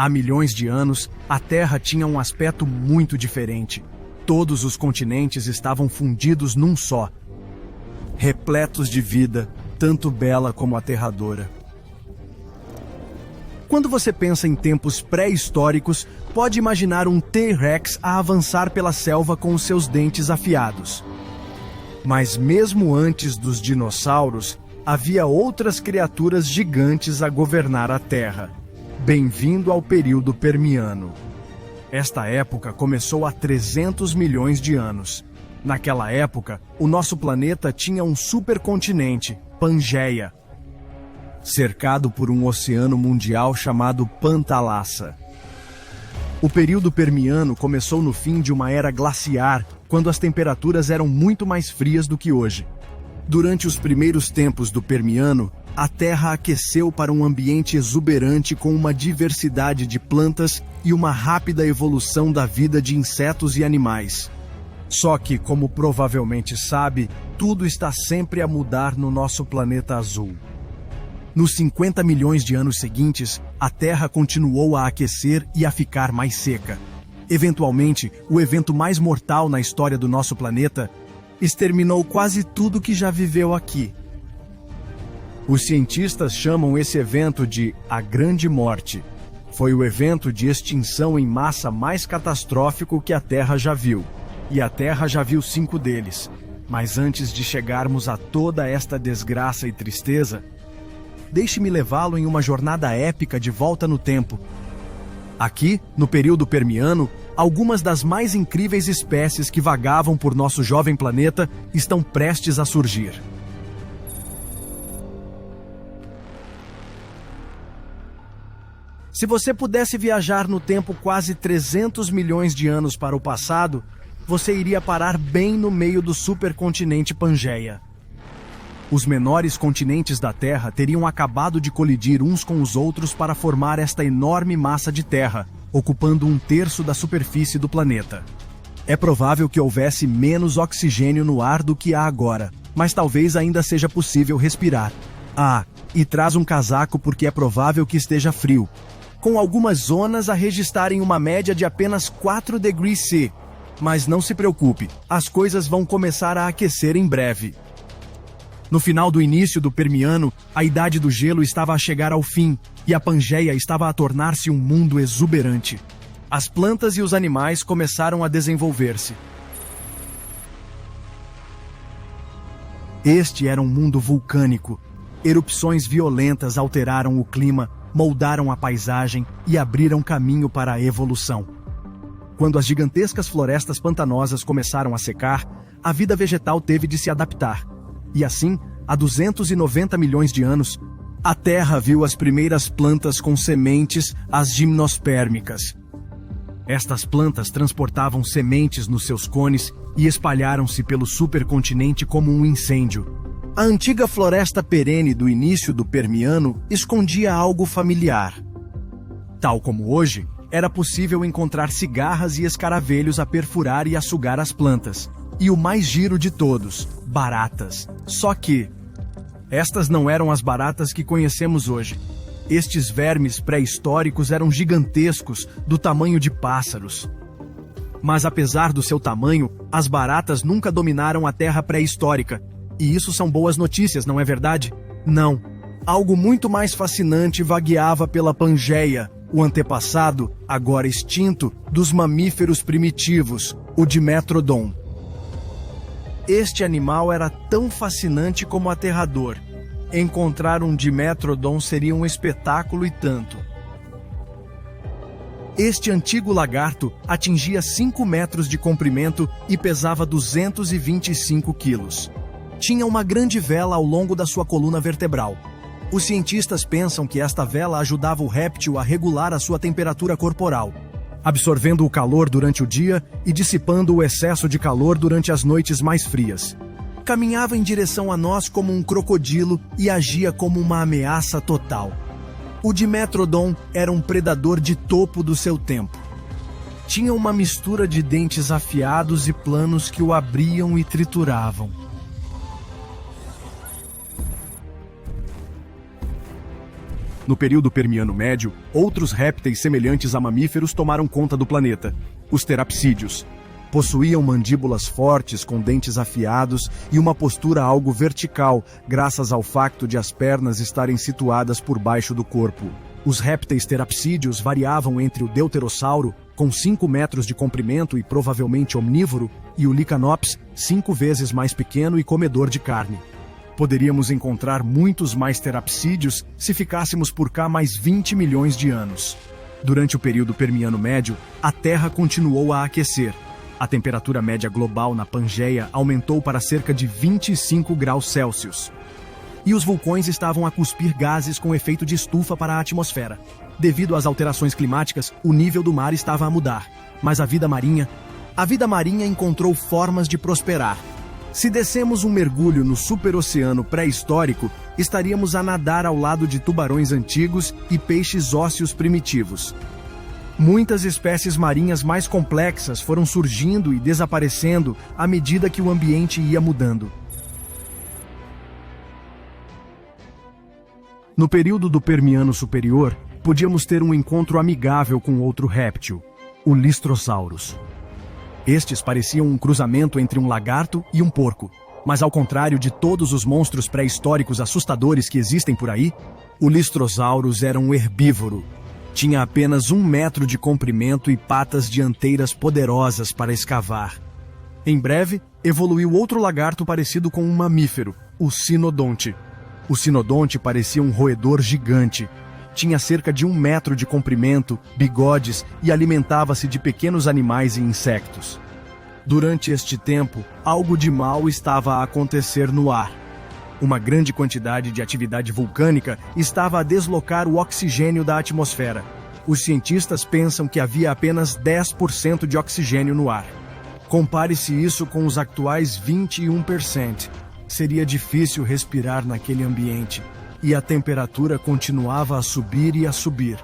Há milhões de anos, a Terra tinha um aspecto muito diferente. Todos os continentes estavam fundidos num só, repletos de vida, tanto bela como aterradora. Quando você pensa em tempos pré-históricos, pode imaginar um T-Rex a avançar pela selva com os seus dentes afiados. Mas mesmo antes dos dinossauros, havia outras criaturas gigantes a governar a Terra. Bem-vindo ao período Permiano. Esta época começou há 300 milhões de anos. Naquela época, o nosso planeta tinha um supercontinente, Pangeia, cercado por um oceano mundial chamado Pantalassa. O período Permiano começou no fim de uma era glaciar, quando as temperaturas eram muito mais frias do que hoje. Durante os primeiros tempos do Permiano, a Terra aqueceu para um ambiente exuberante com uma diversidade de plantas e uma rápida evolução da vida de insetos e animais. Só que, como provavelmente sabe, tudo está sempre a mudar no nosso planeta azul. Nos 50 milhões de anos seguintes, a Terra continuou a aquecer e a ficar mais seca. Eventualmente, o evento mais mortal na história do nosso planeta exterminou quase tudo que já viveu aqui. Os cientistas chamam esse evento de a Grande Morte. Foi o evento de extinção em massa mais catastrófico que a Terra já viu. E a Terra já viu 5 deles. Mas antes de chegarmos a toda esta desgraça e tristeza, deixe-me levá-lo em uma jornada épica de volta no tempo. Aqui, no período Permiano, algumas das mais incríveis espécies que vagavam por nosso jovem planeta estão prestes a surgir. Se você pudesse viajar no tempo quase 300 milhões de anos para o passado, você iria parar bem no meio do supercontinente Pangeia. Os menores continentes da Terra teriam acabado de colidir uns com os outros para formar esta enorme massa de terra, ocupando 1/3 da superfície do planeta. É provável que houvesse menos oxigênio no ar do que há agora, mas talvez ainda seja possível respirar. E traz um casaco porque é provável que esteja frio, com algumas zonas a registrarem uma média de apenas 4 degrees C. Mas não se preocupe, as coisas vão começar a aquecer em breve. No final do início do Permiano, a Idade do Gelo estava a chegar ao fim e a Pangeia estava a tornar-se um mundo exuberante. As plantas e os animais começaram a desenvolver-se. Este era um mundo vulcânico. Erupções violentas alteraram o clima, moldaram a paisagem e abriram caminho para a evolução. Quando as gigantescas florestas pantanosas começaram a secar, a vida vegetal teve de se adaptar. E assim, há 290 milhões de anos, a Terra viu as primeiras plantas com sementes, as gimnospérmicas. Estas plantas transportavam sementes nos seus cones e espalharam-se pelo supercontinente como um incêndio. A antiga floresta perene do início do Permiano escondia algo familiar. Tal como hoje, era possível encontrar cigarras e escaravelhos a perfurar e a sugar as plantas. E o mais giro de todos, baratas. Só que estas não eram as baratas que conhecemos hoje. Estes vermes pré-históricos eram gigantescos, do tamanho de pássaros. Mas apesar do seu tamanho, as baratas nunca dominaram a Terra pré-histórica. E isso são boas notícias, não é verdade? Não. Algo muito mais fascinante vagueava pela Pangeia, o antepassado, agora extinto, dos mamíferos primitivos, o Dimetrodon. Este animal era tão fascinante como aterrador. Encontrar um Dimetrodon seria um espetáculo e tanto. Este antigo lagarto atingia 5 metros de comprimento e pesava 225 quilos. Tinha uma grande vela ao longo da sua coluna vertebral. Os cientistas pensam que esta vela ajudava o réptil a regular a sua temperatura corporal, absorvendo o calor durante o dia e dissipando o excesso de calor durante as noites mais frias. Caminhava em direção a nós como um crocodilo e agia como uma ameaça total. O Dimetrodon era um predador de topo do seu tempo. Tinha uma mistura de dentes afiados e planos que o abriam e trituravam. No período Permiano Médio, outros répteis semelhantes a mamíferos tomaram conta do planeta. Os terapsídeos. Possuíam mandíbulas fortes com dentes afiados e uma postura algo vertical, graças ao facto de as pernas estarem situadas por baixo do corpo. Os répteis terapsídeos variavam entre o deuterossauro, com 5 metros de comprimento e provavelmente omnívoro, e o Licanops, 5 vezes mais pequeno e comedor de carne. Poderíamos encontrar muitos mais terapsídeos se ficássemos por cá mais 20 milhões de anos. Durante o período Permiano Médio, a Terra continuou a aquecer. A temperatura média global na Pangeia aumentou para cerca de 25 graus Celsius. E os vulcões estavam a cuspir gases com efeito de estufa para a atmosfera. Devido às alterações climáticas, o nível do mar estava a mudar. Mas a vida marinha encontrou formas de prosperar. Se dessemos um mergulho no superoceano pré-histórico, estaríamos a nadar ao lado de tubarões antigos e peixes ósseos primitivos. Muitas espécies marinhas mais complexas foram surgindo e desaparecendo à medida que o ambiente ia mudando. No período do Permiano Superior, podíamos ter um encontro amigável com outro réptil, o Lystrosaurus. Estes pareciam um cruzamento entre um lagarto e um porco, mas ao contrário de todos os monstros pré-históricos assustadores que existem por aí, o Lystrosaurus era um herbívoro. Tinha apenas 1 metro de comprimento e patas dianteiras poderosas para escavar. Em breve, evoluiu outro lagarto parecido com um mamífero, o Sinodonte. O Sinodonte parecia um roedor gigante. Tinha cerca de 1 metro de comprimento, bigodes e alimentava-se de pequenos animais e insectos. Durante este tempo, algo de mal estava a acontecer no ar. Uma grande quantidade de atividade vulcânica estava a deslocar o oxigênio da atmosfera. Os cientistas pensam que havia apenas 10% de oxigênio no ar. Compare-se isso com os atuais 21%. Seria difícil respirar naquele ambiente. E a temperatura continuava a subir e a subir.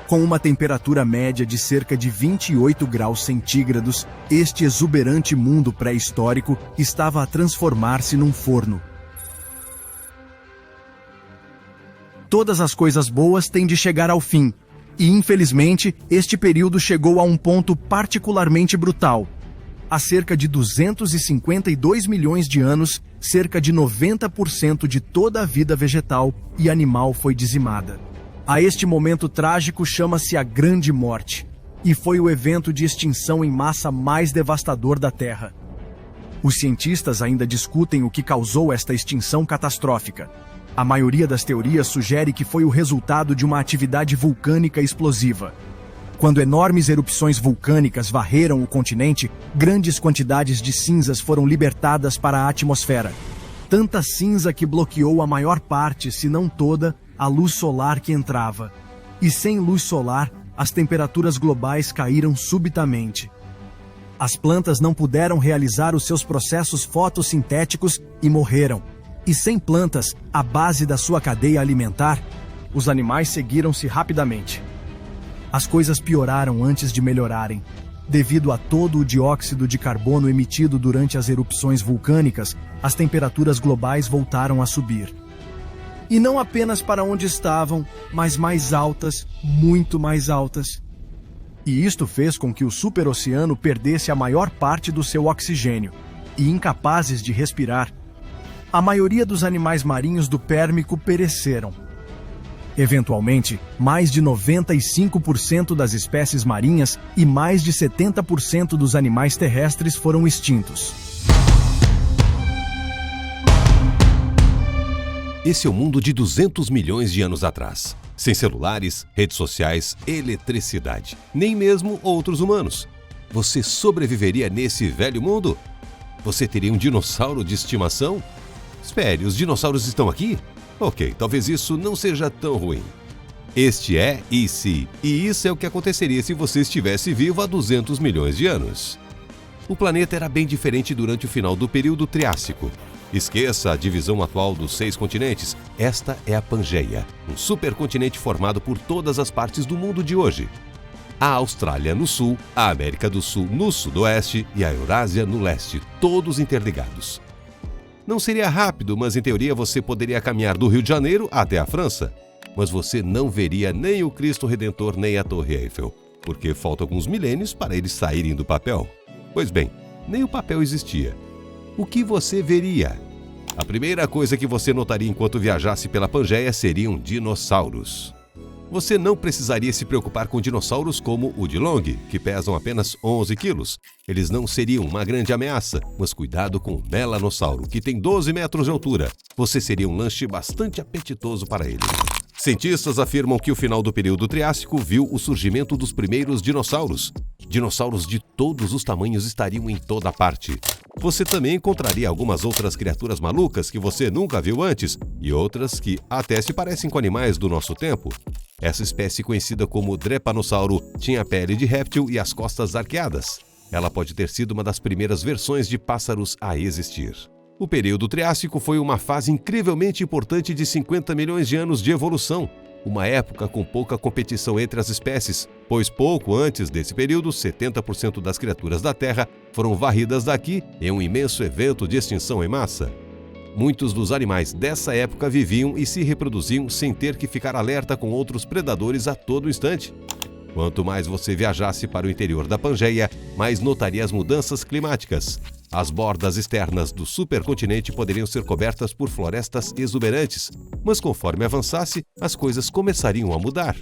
Com uma temperatura média de cerca de 28 graus centígrados, este exuberante mundo pré-histórico estava a transformar-se num forno. Todas as coisas boas têm de chegar ao fim, e infelizmente este período chegou a um ponto particularmente brutal. Há cerca de 252 milhões de anos, cerca de 90% de toda a vida vegetal e animal foi dizimada. A este momento trágico chama-se a Grande Morte, e foi o evento de extinção em massa mais devastador da Terra. Os cientistas ainda discutem o que causou esta extinção catastrófica. A maioria das teorias sugere que foi o resultado de uma atividade vulcânica explosiva. Quando enormes erupções vulcânicas varreram o continente, grandes quantidades de cinzas foram libertadas para a atmosfera. Tanta cinza que bloqueou a maior parte, se não toda, a luz solar que entrava. E sem luz solar, as temperaturas globais caíram subitamente. As plantas não puderam realizar os seus processos fotossintéticos e morreram. E sem plantas, a base da sua cadeia alimentar, os animais seguiram-se rapidamente. As coisas pioraram antes de melhorarem. Devido a todo o dióxido de carbono emitido durante as erupções vulcânicas, as temperaturas globais voltaram a subir. E não apenas para onde estavam, mas mais altas, muito mais altas. E isto fez com que o superoceano perdesse a maior parte do seu oxigênio, e incapazes de respirar, a maioria dos animais marinhos do Pérmico pereceram. Eventualmente, mais de 95% das espécies marinhas e mais de 70% dos animais terrestres foram extintos. Esse é o mundo de 200 milhões de anos atrás. Sem celulares, redes sociais, eletricidade, nem mesmo outros humanos. Você sobreviveria nesse velho mundo? Você teria um dinossauro de estimação? Espere, os dinossauros estão aqui? Ok, talvez isso não seja tão ruim. Este é E.C., e isso é o que aconteceria se você estivesse vivo há 200 milhões de anos. O planeta era bem diferente durante o final do período Triássico. Esqueça a divisão atual dos 6 continentes. Esta é a Pangeia, um supercontinente formado por todas as partes do mundo de hoje. A Austrália no sul, a América do Sul no sudoeste e a Eurásia no leste, todos interligados. Não seria rápido, mas em teoria você poderia caminhar do Rio de Janeiro até a França. mas você não veria nem o Cristo Redentor nem a Torre Eiffel, porque faltam alguns milênios para eles saírem do papel. Pois bem, nem o papel existia. O que você veria? A primeira coisa que você notaria enquanto viajasse pela Pangeia seriam dinossauros. Você não precisaria se preocupar com dinossauros como o de Long, que pesam apenas 11 quilos. Eles não seriam uma grande ameaça, mas cuidado com o Melanossauro, que tem 12 metros de altura. Você seria um lanche bastante apetitoso para ele. Cientistas afirmam que o final do período Triássico viu o surgimento dos primeiros dinossauros. Dinossauros de todos os tamanhos estariam em toda parte. Você também encontraria algumas outras criaturas malucas que você nunca viu antes e outras que até se parecem com animais do nosso tempo. Essa espécie, conhecida como Drepanossauro, tinha a pele de réptil e as costas arqueadas. Ela pode ter sido uma das primeiras versões de pássaros a existir. O período Triássico foi uma fase incrivelmente importante de 50 milhões de anos de evolução. Uma época com pouca competição entre as espécies, pois pouco antes desse período, 70% das criaturas da Terra foram varridas daqui em um imenso evento de extinção em massa. Muitos dos animais dessa época viviam e se reproduziam sem ter que ficar alerta com outros predadores a todo instante. Quanto mais você viajasse para o interior da Pangeia, mais notaria as mudanças climáticas. As bordas externas do supercontinente poderiam ser cobertas por florestas exuberantes, mas conforme avançasse, as coisas começariam a mudar.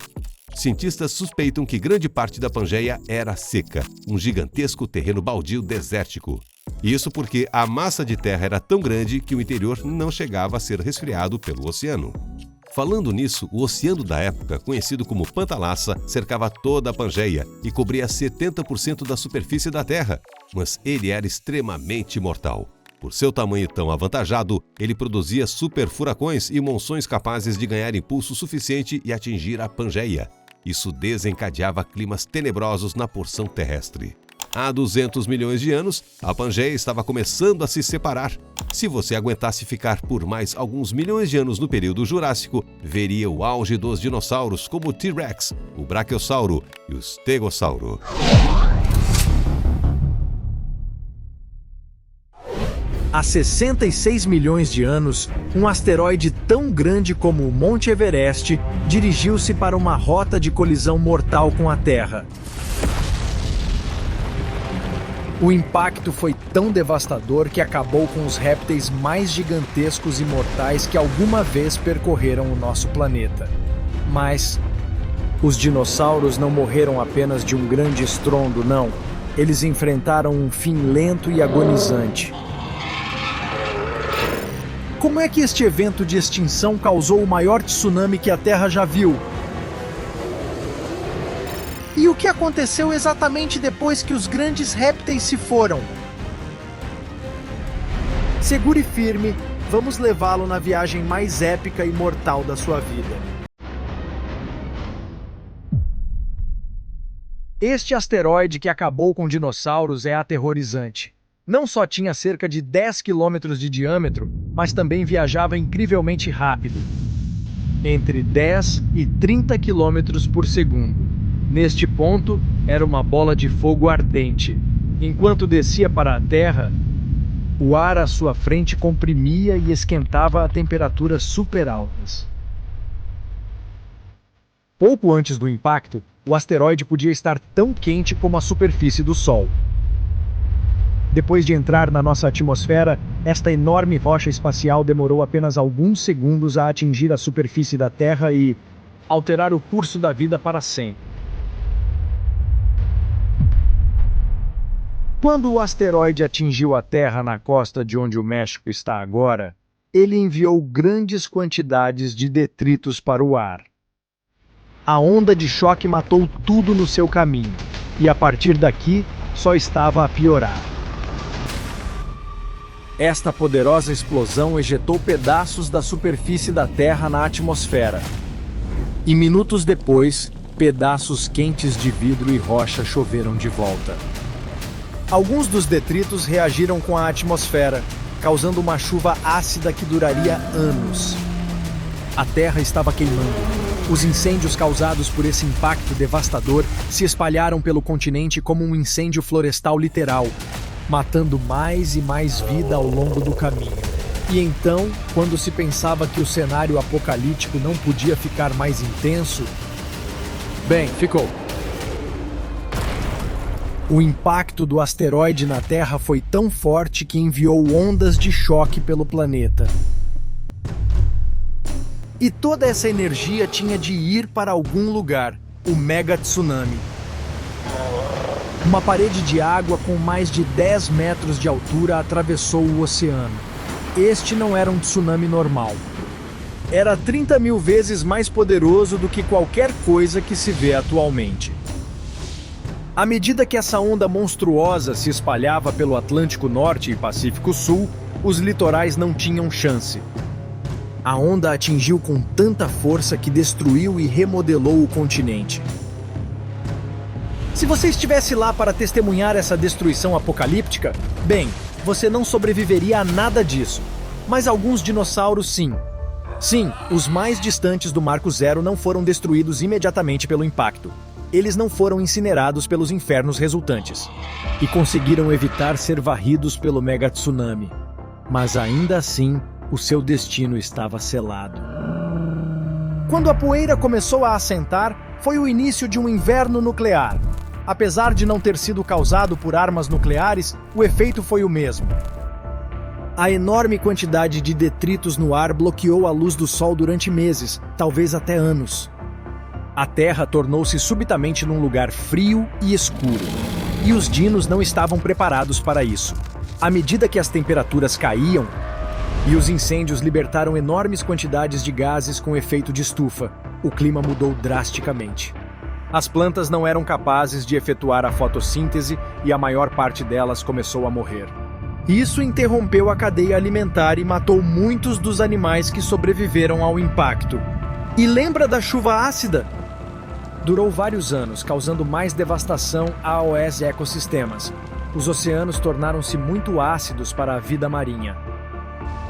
Cientistas suspeitam que grande parte da Pangeia era seca, um gigantesco terreno baldio desértico. Isso porque a massa de terra era tão grande que o interior não chegava a ser resfriado pelo oceano. Falando nisso, o oceano da época, conhecido como Pantalassa, cercava toda a Pangeia e cobria 70% da superfície da Terra, mas ele era extremamente mortal. Por seu tamanho tão avantajado, ele produzia superfuracões e monções capazes de ganhar impulso suficiente e atingir a Pangeia. Isso desencadeava climas tenebrosos na porção terrestre. Há 200 milhões de anos, a Pangeia estava começando a se separar. Se você aguentasse ficar por mais alguns milhões de anos no período Jurássico, veria o auge dos dinossauros como o T-Rex, o Brachiosauro e o Stegossauro. Há 66 milhões de anos, um asteroide tão grande como o Monte Everest dirigiu-se para uma rota de colisão mortal com a Terra. O impacto foi tão devastador que acabou com os répteis mais gigantescos e mortais que alguma vez percorreram o nosso planeta. Mas os dinossauros não morreram apenas de um grande estrondo, não. Eles enfrentaram um fim lento e agonizante. Como é que este evento de extinção causou o maior tsunami que a Terra já viu? E o que aconteceu exatamente depois que os grandes répteis se foram? Segure firme, vamos levá-lo na viagem mais épica e mortal da sua vida. Este asteroide que acabou com dinossauros é aterrorizante. Não só tinha cerca de 10 quilômetros de diâmetro, mas também viajava incrivelmente rápido. Entre 10 e 30 quilômetros por segundo. Neste ponto, era uma bola de fogo ardente. Enquanto descia para a Terra, o ar à sua frente comprimia e esquentava a temperaturas super altas. Pouco antes do impacto, o asteroide podia estar tão quente como a superfície do Sol. Depois de entrar na nossa atmosfera, esta enorme rocha espacial demorou apenas alguns segundos a atingir a superfície da Terra e alterar o curso da vida para sempre. Quando o asteroide atingiu a Terra na costa de onde o México está agora, ele enviou grandes quantidades de detritos para o ar. A onda de choque matou tudo no seu caminho, e a partir daqui só estava a piorar. Esta poderosa explosão ejetou pedaços da superfície da Terra na atmosfera. E minutos depois, pedaços quentes de vidro e rocha choveram de volta. Alguns dos detritos reagiram com a atmosfera, causando uma chuva ácida que duraria anos. A Terra estava queimando. Os incêndios causados por esse impacto devastador se espalharam pelo continente como um incêndio florestal literal, matando mais e mais vida ao longo do caminho. E então, quando se pensava que o cenário apocalíptico não podia ficar mais intenso, bem, ficou. O impacto do asteroide na Terra foi tão forte que enviou ondas de choque pelo planeta. E toda essa energia tinha de ir para algum lugar, o mega tsunami. Uma parede de água com mais de 10 metros de altura atravessou o oceano. Este não era um tsunami normal. Era 30 mil vezes mais poderoso do que qualquer coisa que se vê atualmente. À medida que essa onda monstruosa se espalhava pelo Atlântico Norte e Pacífico Sul, os litorais não tinham chance. A onda atingiu com tanta força que destruiu e remodelou o continente. Se você estivesse lá para testemunhar essa destruição apocalíptica, bem, você não sobreviveria a nada disso. Mas alguns dinossauros sim. Sim, os mais distantes do Marco Zero não foram destruídos imediatamente pelo impacto. Eles não foram incinerados pelos infernos resultantes e conseguiram evitar ser varridos pelo mega tsunami. Mas ainda assim, o seu destino estava selado. Quando a poeira começou a assentar, foi o início de um inverno nuclear. Apesar de não ter sido causado por armas nucleares, o efeito foi o mesmo. A enorme quantidade de detritos no ar bloqueou a luz do sol durante meses, talvez até anos. A Terra tornou-se subitamente num lugar frio e escuro, e os dinos não estavam preparados para isso. À medida que as temperaturas caíam e os incêndios libertaram enormes quantidades de gases com efeito de estufa, o clima mudou drasticamente. As plantas não eram capazes de efetuar a fotossíntese e a maior parte delas começou a morrer. Isso interrompeu a cadeia alimentar e matou muitos dos animais que sobreviveram ao impacto. E lembra da chuva ácida? Durou vários anos, causando mais devastação aos ecossistemas. Os oceanos tornaram-se muito ácidos para a vida marinha.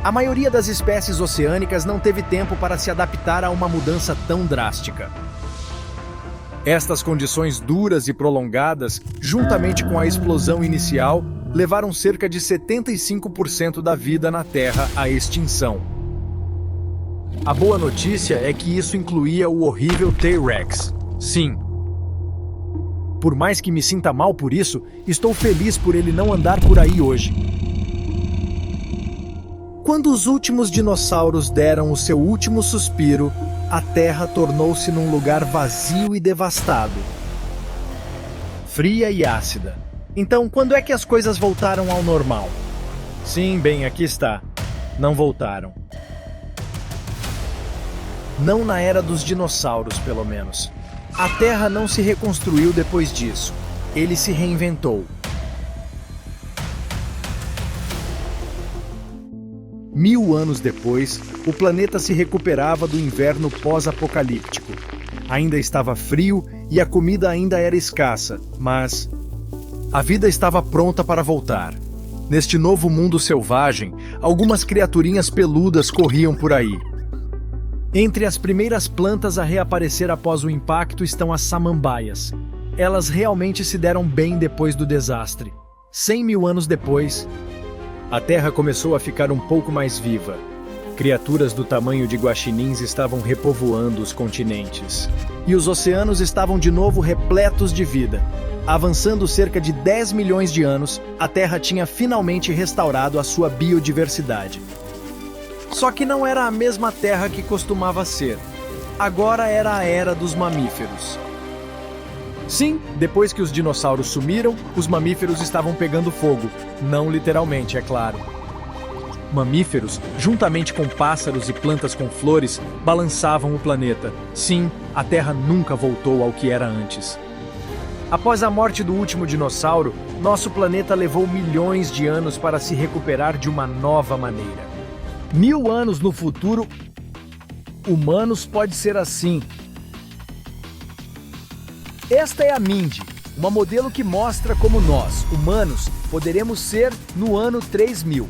A maioria das espécies oceânicas não teve tempo para se adaptar a uma mudança tão drástica. Estas condições duras e prolongadas, juntamente com a explosão inicial, levaram cerca de 75% da vida na Terra à extinção. A boa notícia é que isso incluía o horrível T-Rex. Sim. Por mais que me sinta mal por isso, estou feliz por ele não andar por aí hoje. Quando os últimos dinossauros deram o seu último suspiro, a Terra tornou-se num lugar vazio e devastado. Fria e ácida. Então, quando é que as coisas voltaram ao normal? Sim, bem, aqui está. Não voltaram. Não na era dos dinossauros, pelo menos. A Terra não se reconstruiu depois disso. Ele se reinventou. 1000 anos depois, o planeta se recuperava do inverno pós-apocalíptico. Ainda estava frio e a comida ainda era escassa, mas a vida estava pronta para voltar. Neste novo mundo selvagem, algumas criaturinhas peludas corriam por aí. Entre as primeiras plantas a reaparecer após o impacto estão as samambaias. Elas realmente se deram bem depois do desastre. 100 mil anos depois, a Terra começou a ficar um pouco mais viva. Criaturas do tamanho de guaxinins estavam repovoando os continentes. E os oceanos estavam de novo repletos de vida. Avançando cerca de 10 milhões de anos, a Terra tinha finalmente restaurado a sua biodiversidade. Só que não era a mesma Terra que costumava ser. Agora era a era dos mamíferos. Sim, depois que os dinossauros sumiram, os mamíferos estavam pegando fogo. Não literalmente, é claro. Mamíferos, juntamente com pássaros e plantas com flores, balançavam o planeta. Sim, a Terra nunca voltou ao que era antes. Após a morte do último dinossauro, nosso planeta levou milhões de anos para se recuperar de uma nova maneira. 1000 anos no futuro, humanos pode ser assim. Esta é a Mindy, uma modelo que mostra como nós, humanos, poderemos ser no ano 3000.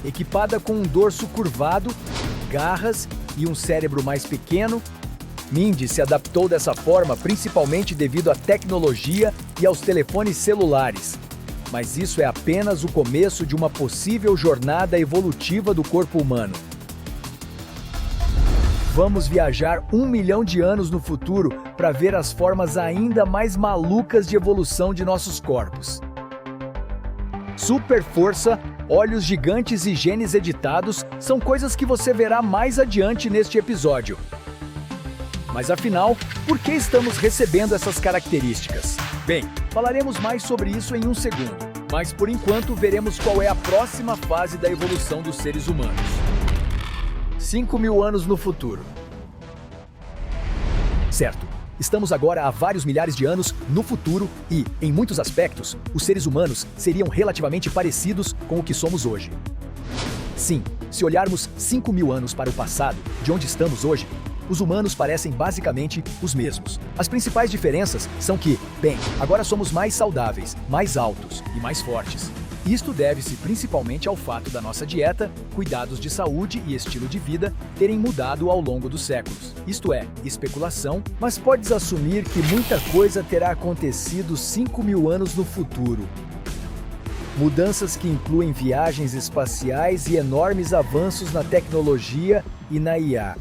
Equipada com um dorso curvado, garras e um cérebro mais pequeno, Mindy se adaptou dessa forma principalmente devido à tecnologia e aos telefones celulares. mas isso é apenas o começo de uma possível jornada evolutiva do corpo humano. Vamos viajar 1 milhão de anos no futuro para ver as formas ainda mais malucas de evolução de nossos corpos. Super força, olhos gigantes e genes editados são coisas que você verá mais adiante neste episódio. Mas afinal, por que estamos recebendo essas características? Bem, falaremos mais sobre isso em um segundo, mas por enquanto veremos qual é a próxima fase da evolução dos seres humanos. 5.000 anos no futuro. Certo, estamos agora há vários milhares de anos no futuro e, em muitos aspectos, os seres humanos seriam relativamente parecidos com o que somos hoje. Sim, se olharmos 5.000 anos para o passado, de onde estamos hoje, os humanos parecem basicamente os mesmos. As principais diferenças são que, bem, agora somos mais saudáveis, mais altos e mais fortes. Isto deve-se principalmente ao fato da nossa dieta, cuidados de saúde e estilo de vida terem mudado ao longo dos séculos. Isto é, especulação, mas podes assumir que muita coisa terá acontecido 5.000 anos no futuro. Mudanças que incluem viagens espaciais e enormes avanços na tecnologia e na IA.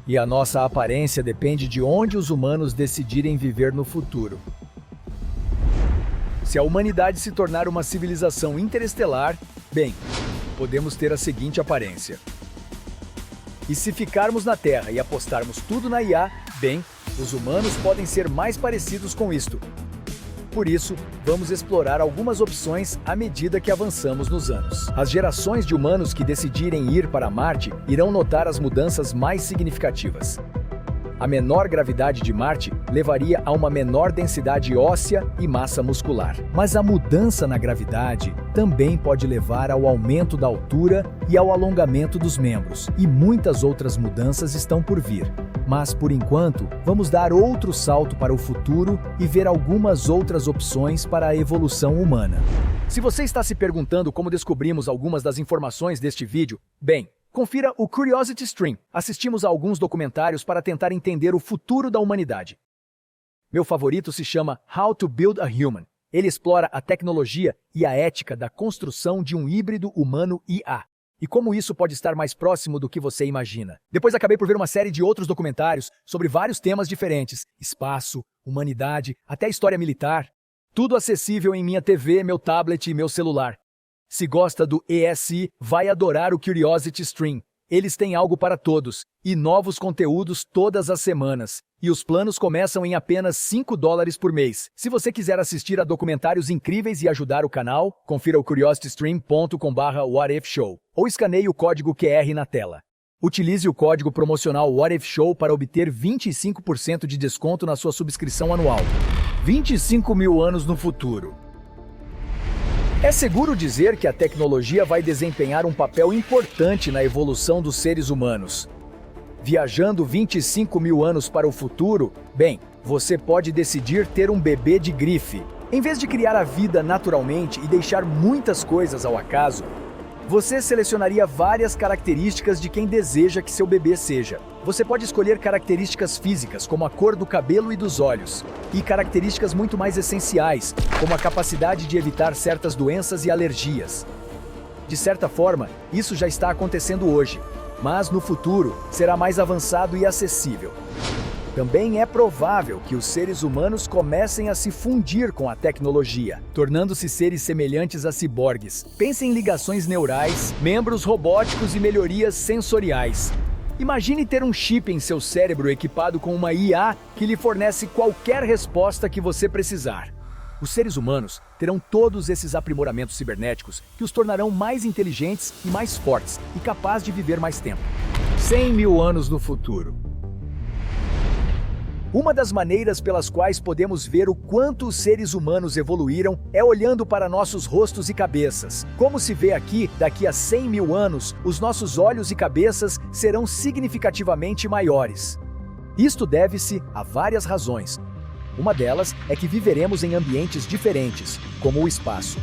E a nossa aparência depende de onde os humanos decidirem viver no futuro. Se a humanidade se tornar uma civilização interestelar, bem, podemos ter a seguinte aparência. E se ficarmos na Terra e apostarmos tudo na IA, bem, os humanos podem ser mais parecidos com isto. Por isso, vamos explorar algumas opções à medida que avançamos nos anos. As gerações de humanos que decidirem ir para Marte irão notar as mudanças mais significativas. A menor gravidade de Marte levaria a uma menor densidade óssea e massa muscular. Mas a mudança na gravidade também pode levar ao aumento da altura e ao alongamento dos membros. E muitas outras mudanças estão por vir. Mas, por enquanto, vamos dar outro salto para o futuro e ver algumas outras opções para a evolução humana. Se você está se perguntando como descobrimos algumas das informações deste vídeo, bem, confira o Curiosity Stream. Assistimos a alguns documentários para tentar entender o futuro da humanidade. Meu favorito se chama How to Build a Human. Ele explora a tecnologia e a ética da construção de um híbrido humano-IA. E como isso pode estar mais próximo do que você imagina. Depois acabei por ver uma série de outros documentários sobre vários temas diferentes. Espaço, humanidade, até história militar. Tudo acessível em minha TV, meu tablet e meu celular. Se gosta do ESI, vai adorar o Curiosity Stream. Eles têm algo para todos, e novos conteúdos todas as semanas. E os planos começam em apenas $5 por mês. Se você quiser assistir a documentários incríveis e ajudar o canal, confira o curiositystream.com/whatifshow ou escaneie o código QR na tela. Utilize o código promocional WHATIFSHOW para obter 25% de desconto na sua subscrição anual. 25.000 anos no futuro. É seguro dizer que a tecnologia vai desempenhar um papel importante na evolução dos seres humanos. Viajando 25.000 anos para o futuro, bem, você pode decidir ter um bebê de grife. Em vez de criar a vida naturalmente e deixar muitas coisas ao acaso, você selecionaria várias características de quem deseja que seu bebê seja. Você pode escolher características físicas, como a cor do cabelo e dos olhos, e características muito mais essenciais, como a capacidade de evitar certas doenças e alergias. De certa forma, isso já está acontecendo hoje, mas no futuro será mais avançado e acessível. Também é provável que os seres humanos comecem a se fundir com a tecnologia, tornando-se seres semelhantes a ciborgues. Pense em ligações neurais, membros robóticos e melhorias sensoriais. Imagine ter um chip em seu cérebro equipado com uma IA que lhe fornece qualquer resposta que você precisar. Os seres humanos terão todos esses aprimoramentos cibernéticos que os tornarão mais inteligentes e mais fortes e capazes de viver mais tempo. 100.000 anos no futuro. Uma das maneiras pelas quais podemos ver o quanto os seres humanos evoluíram é olhando para nossos rostos e cabeças. Como se vê aqui, daqui a 100.000 anos, os nossos olhos e cabeças serão significativamente maiores. Isto deve-se a várias razões. Uma delas é que viveremos em ambientes diferentes, como o espaço.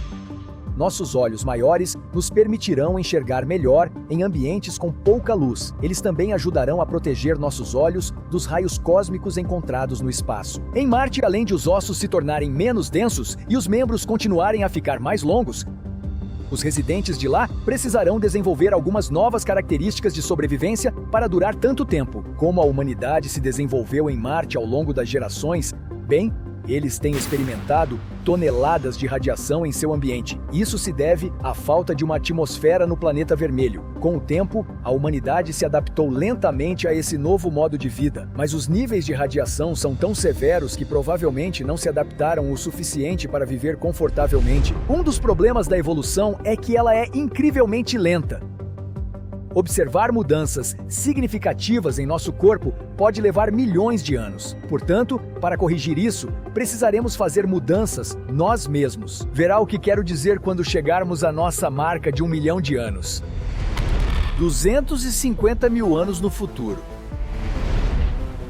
nossos olhos maiores nos permitirão enxergar melhor em ambientes com pouca luz. Eles também ajudarão a proteger nossos olhos dos raios cósmicos encontrados no espaço. Em Marte, além de os ossos se tornarem menos densos e os membros continuarem a ficar mais longos, os residentes de lá precisarão desenvolver algumas novas características de sobrevivência para durar tanto tempo. Como a humanidade se desenvolveu em Marte ao longo das gerações, bem, eles têm experimentado toneladas de radiação em seu ambiente. Isso se deve à falta de uma atmosfera no planeta vermelho. Com o tempo, a humanidade se adaptou lentamente a esse novo modo de vida, mas os níveis de radiação são tão severos que provavelmente não se adaptaram o suficiente para viver confortavelmente. Um dos problemas da evolução é que ela é incrivelmente lenta. Observar mudanças significativas em nosso corpo pode levar milhões de anos. Portanto, para corrigir isso, precisaremos fazer mudanças nós mesmos. Verá o que quero dizer quando chegarmos à nossa marca de 1 milhão de anos. 250 mil anos no futuro.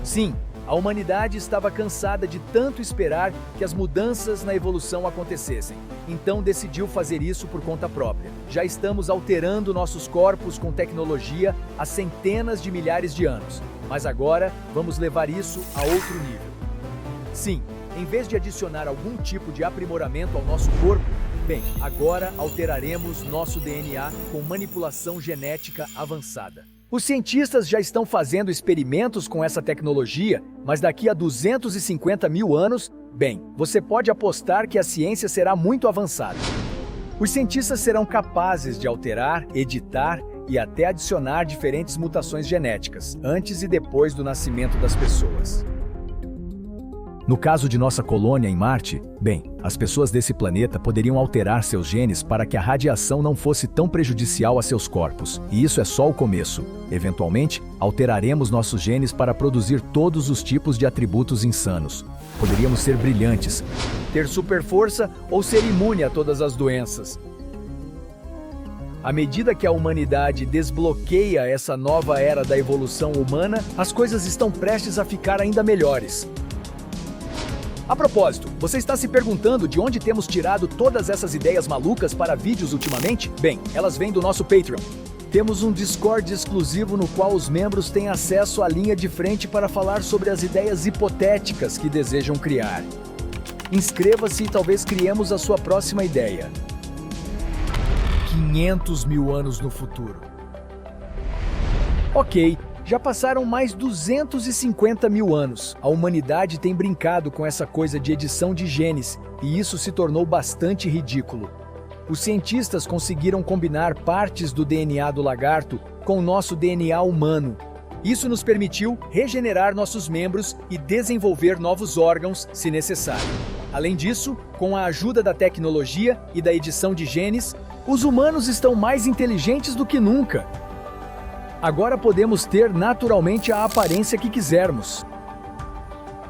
Sim, a humanidade estava cansada de tanto esperar que as mudanças na evolução acontecessem. Então decidiu fazer isso por conta própria. Já estamos alterando nossos corpos com tecnologia há centenas de milhares de anos. Mas agora vamos levar isso a outro nível. Sim, em vez de adicionar algum tipo de aprimoramento ao nosso corpo, bem, agora alteraremos nosso DNA com manipulação genética avançada. Os cientistas já estão fazendo experimentos com essa tecnologia, mas daqui a 250 mil anos, bem, você pode apostar que a ciência será muito avançada. Os cientistas serão capazes de alterar, editar e até adicionar diferentes mutações genéticas, antes e depois do nascimento das pessoas. No caso de nossa colônia em Marte, bem, as pessoas desse planeta poderiam alterar seus genes para que a radiação não fosse tão prejudicial a seus corpos. E isso é só o começo. Eventualmente, alteraremos nossos genes para produzir todos os tipos de atributos insanos. Poderíamos ser brilhantes, ter super força ou ser imune a todas as doenças. À medida que a humanidade desbloqueia essa nova era da evolução humana, as coisas estão prestes a ficar ainda melhores. A propósito, você está se perguntando de onde temos tirado todas essas ideias malucas para vídeos ultimamente? Bem, elas vêm do nosso Patreon. Temos um Discord exclusivo no qual os membros têm acesso à linha de frente para falar sobre as ideias hipotéticas que desejam criar. Inscreva-se e talvez criemos a sua próxima ideia. 500 mil anos no futuro. Ok. Já passaram mais 250 mil anos. A humanidade tem brincado com essa coisa de edição de genes, e isso se tornou bastante ridículo. Os cientistas conseguiram combinar partes do DNA do lagarto com o nosso DNA humano. Isso nos permitiu regenerar nossos membros e desenvolver novos órgãos, se necessário. Além disso, com a ajuda da tecnologia e da edição de genes, os humanos estão mais inteligentes do que nunca. Agora podemos ter naturalmente a aparência que quisermos.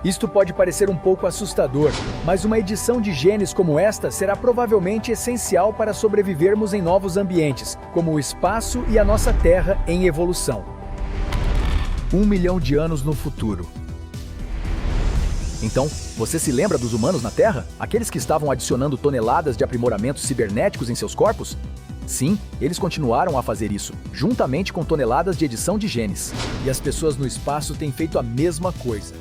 Isto pode parecer um pouco assustador, mas uma edição de genes como esta será provavelmente essencial para sobrevivermos em novos ambientes, como o espaço e a nossa Terra em evolução. 1 milhão de anos no futuro. Então, você se lembra dos humanos na Terra? Aqueles que estavam adicionando toneladas de aprimoramentos cibernéticos em seus corpos? Sim, eles continuaram a fazer isso, juntamente com toneladas de edição de genes. E as pessoas no espaço têm feito a mesma coisa.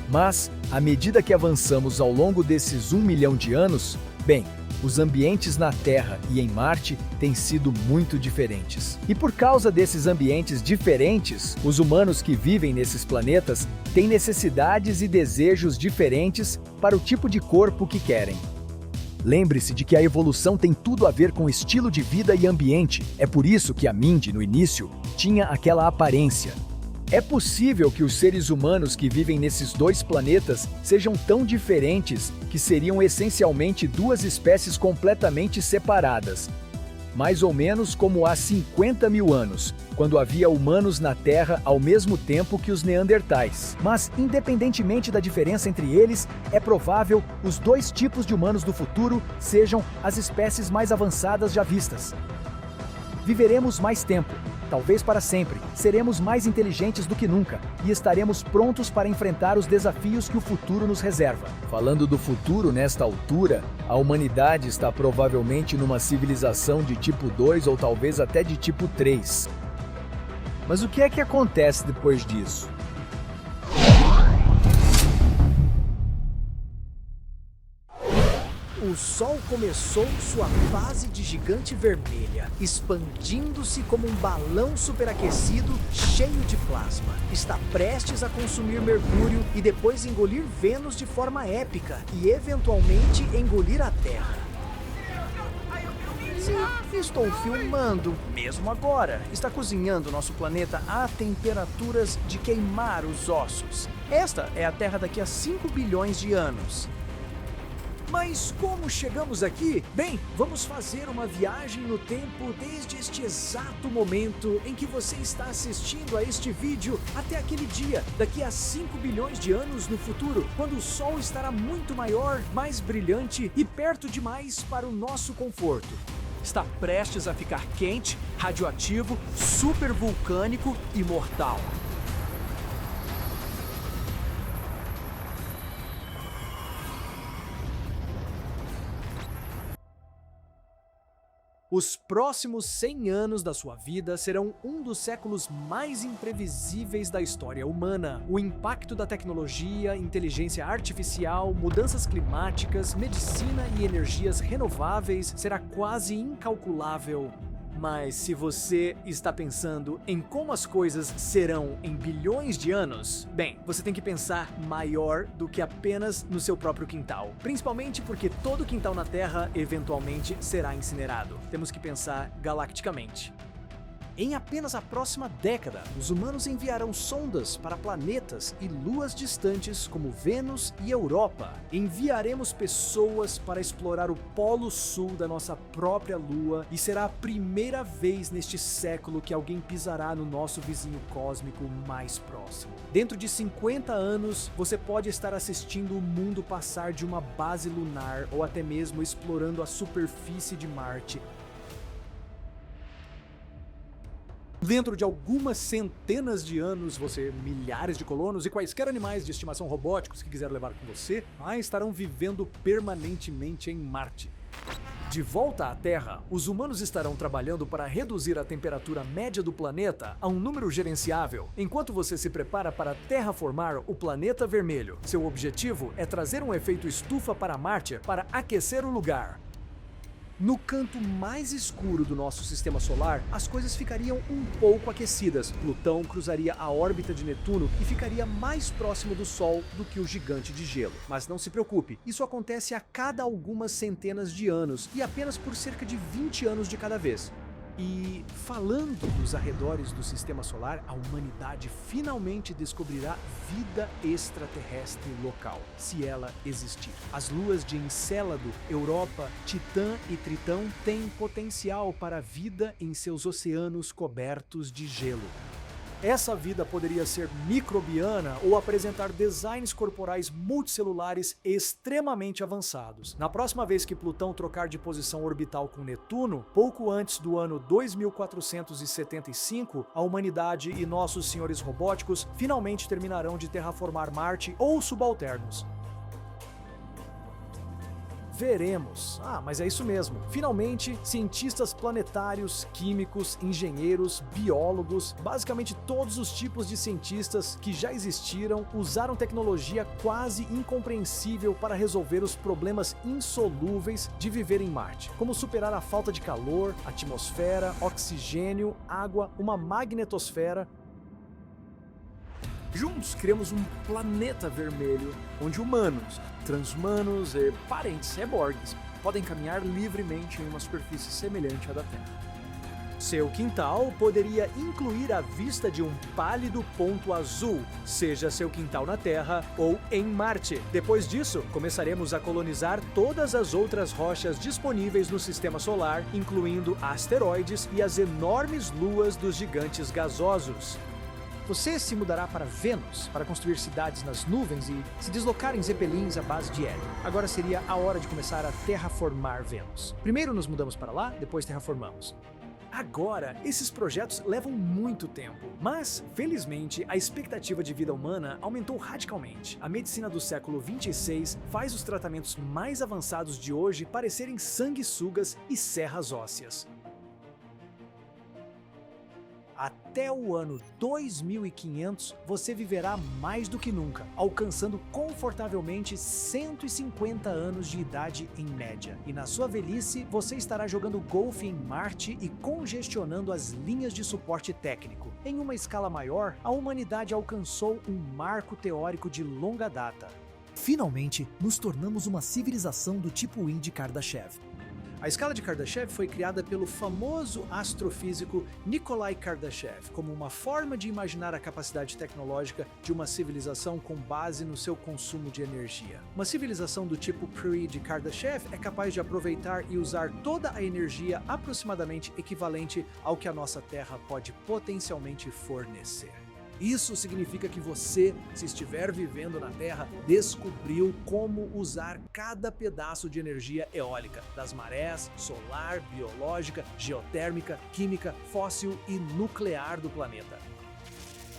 Mas, à medida que avançamos ao longo desses 1 milhão de anos, bem, os ambientes na Terra e em Marte têm sido muito diferentes. E por causa desses ambientes diferentes, os humanos que vivem nesses planetas têm necessidades e desejos diferentes para o tipo de corpo que querem. Lembre-se de que a evolução tem tudo a ver com estilo de vida e ambiente. É por isso que a Mindy, no início, tinha aquela aparência. É possível que os seres humanos que vivem nesses dois planetas sejam tão diferentes que seriam essencialmente duas espécies completamente separadas. Mais ou menos como há 50 mil anos, quando havia humanos na Terra ao mesmo tempo que os neandertais. Mas, independentemente da diferença entre eles, é provável os dois tipos de humanos do futuro sejam as espécies mais avançadas já vistas. Viveremos mais tempo, talvez para sempre. Seremos mais inteligentes do que nunca e estaremos prontos para enfrentar os desafios que o futuro nos reserva. Falando do futuro nesta altura, a humanidade está provavelmente numa civilização de tipo 2 ou talvez até de tipo 3. Mas o que é que acontece depois disso? O Sol começou sua fase de gigante vermelha, expandindo-se como um balão superaquecido cheio de plasma. Está prestes a consumir Mercúrio e depois engolir Vênus de forma épica e eventualmente engolir a Terra. Sim, estou filmando. Mesmo agora, está cozinhando nosso planeta a temperaturas de queimar os ossos. Esta é a Terra daqui a 5 bilhões de anos. Mas como chegamos aqui? Bem, vamos fazer uma viagem no tempo desde este exato momento em que você está assistindo a este vídeo até aquele dia, daqui a 5 bilhões de anos no futuro, quando o Sol estará muito maior, mais brilhante e perto demais para o nosso conforto. Está prestes a ficar quente, radioativo, supervulcânico e mortal. Os próximos 100 anos da sua vida serão um dos séculos mais imprevisíveis da história humana. O impacto da tecnologia, inteligência artificial, mudanças climáticas, medicina e energias renováveis será quase incalculável. Mas se você está pensando em como as coisas serão em bilhões de anos, bem, você tem que pensar maior do que apenas no seu próprio quintal. Principalmente porque todo quintal na Terra eventualmente será incinerado. Temos que pensar galacticamente. Em apenas a próxima década, os humanos enviarão sondas para planetas e luas distantes como Vênus e Europa. Enviaremos pessoas para explorar o polo sul da nossa própria lua e será a primeira vez neste século que alguém pisará no nosso vizinho cósmico mais próximo. Dentro de 50 anos, você pode estar assistindo o mundo passar de uma base lunar ou até mesmo explorando a superfície de Marte. Dentro de algumas centenas de anos, milhares de colonos e quaisquer animais de estimação robóticos que quiser levar com você, estarão vivendo permanentemente em Marte. De volta à Terra, os humanos estarão trabalhando para reduzir a temperatura média do planeta a um número gerenciável, enquanto você se prepara para terraformar o planeta vermelho. Seu objetivo é trazer um efeito estufa para Marte para aquecer o lugar. No canto mais escuro do nosso sistema solar, as coisas ficariam um pouco aquecidas. Plutão cruzaria a órbita de Netuno e ficaria mais próximo do Sol do que o gigante de gelo. Mas não se preocupe, isso acontece a cada algumas centenas de anos e apenas por cerca de 20 anos de cada vez. E falando dos arredores do sistema solar, a humanidade finalmente descobrirá vida extraterrestre local, se ela existir. As luas de Encélado, Europa, Titã e Tritão têm potencial para vida em seus oceanos cobertos de gelo. Essa vida poderia ser microbiana ou apresentar designs corporais multicelulares extremamente avançados. Na próxima vez que Plutão trocar de posição orbital com Netuno, pouco antes do ano 2475, a humanidade e nossos senhores robóticos finalmente terminarão de terraformar Marte ou subalternos. Veremos. Mas é isso mesmo. Finalmente, cientistas planetários, químicos, engenheiros, biólogos, basicamente todos os tipos de cientistas que já existiram, usaram tecnologia quase incompreensível para resolver os problemas insolúveis de viver em Marte, como superar a falta de calor, atmosfera, oxigênio, água, uma magnetosfera. Juntos criamos um planeta vermelho, onde humanos, transhumanos e parentes reborgues podem caminhar livremente em uma superfície semelhante à da Terra. Seu quintal poderia incluir a vista de um pálido ponto azul, seja seu quintal na Terra ou em Marte. Depois disso, começaremos a colonizar todas as outras rochas disponíveis no sistema solar, incluindo asteroides e as enormes luas dos gigantes gasosos. Você se mudará para Vênus para construir cidades nas nuvens e se deslocar em zeppelins à base de hélio. Agora seria a hora de começar a terraformar Vênus. Primeiro nos mudamos para lá, depois terraformamos. Agora, esses projetos levam muito tempo, mas, felizmente, a expectativa de vida humana aumentou radicalmente. A medicina do século 26 faz os tratamentos mais avançados de hoje parecerem sanguessugas e serras ósseas. Até o ano 2500, você viverá mais do que nunca, alcançando confortavelmente 150 anos de idade em média. E na sua velhice, você estará jogando golfe em Marte e congestionando as linhas de suporte técnico. Em uma escala maior, a humanidade alcançou um marco teórico de longa data. Finalmente, nos tornamos uma civilização do tipo I de Kardashev. A escala de Kardashev foi criada pelo famoso astrofísico Nikolai Kardashev como uma forma de imaginar a capacidade tecnológica de uma civilização com base no seu consumo de energia. Uma civilização do tipo Pre de Kardashev é capaz de aproveitar e usar toda a energia aproximadamente equivalente ao que a nossa Terra pode potencialmente fornecer. Isso significa que você, se estiver vivendo na Terra, descobriu como usar cada pedaço de energia eólica, das marés, solar, biológica, geotérmica, química, fóssil e nuclear do planeta.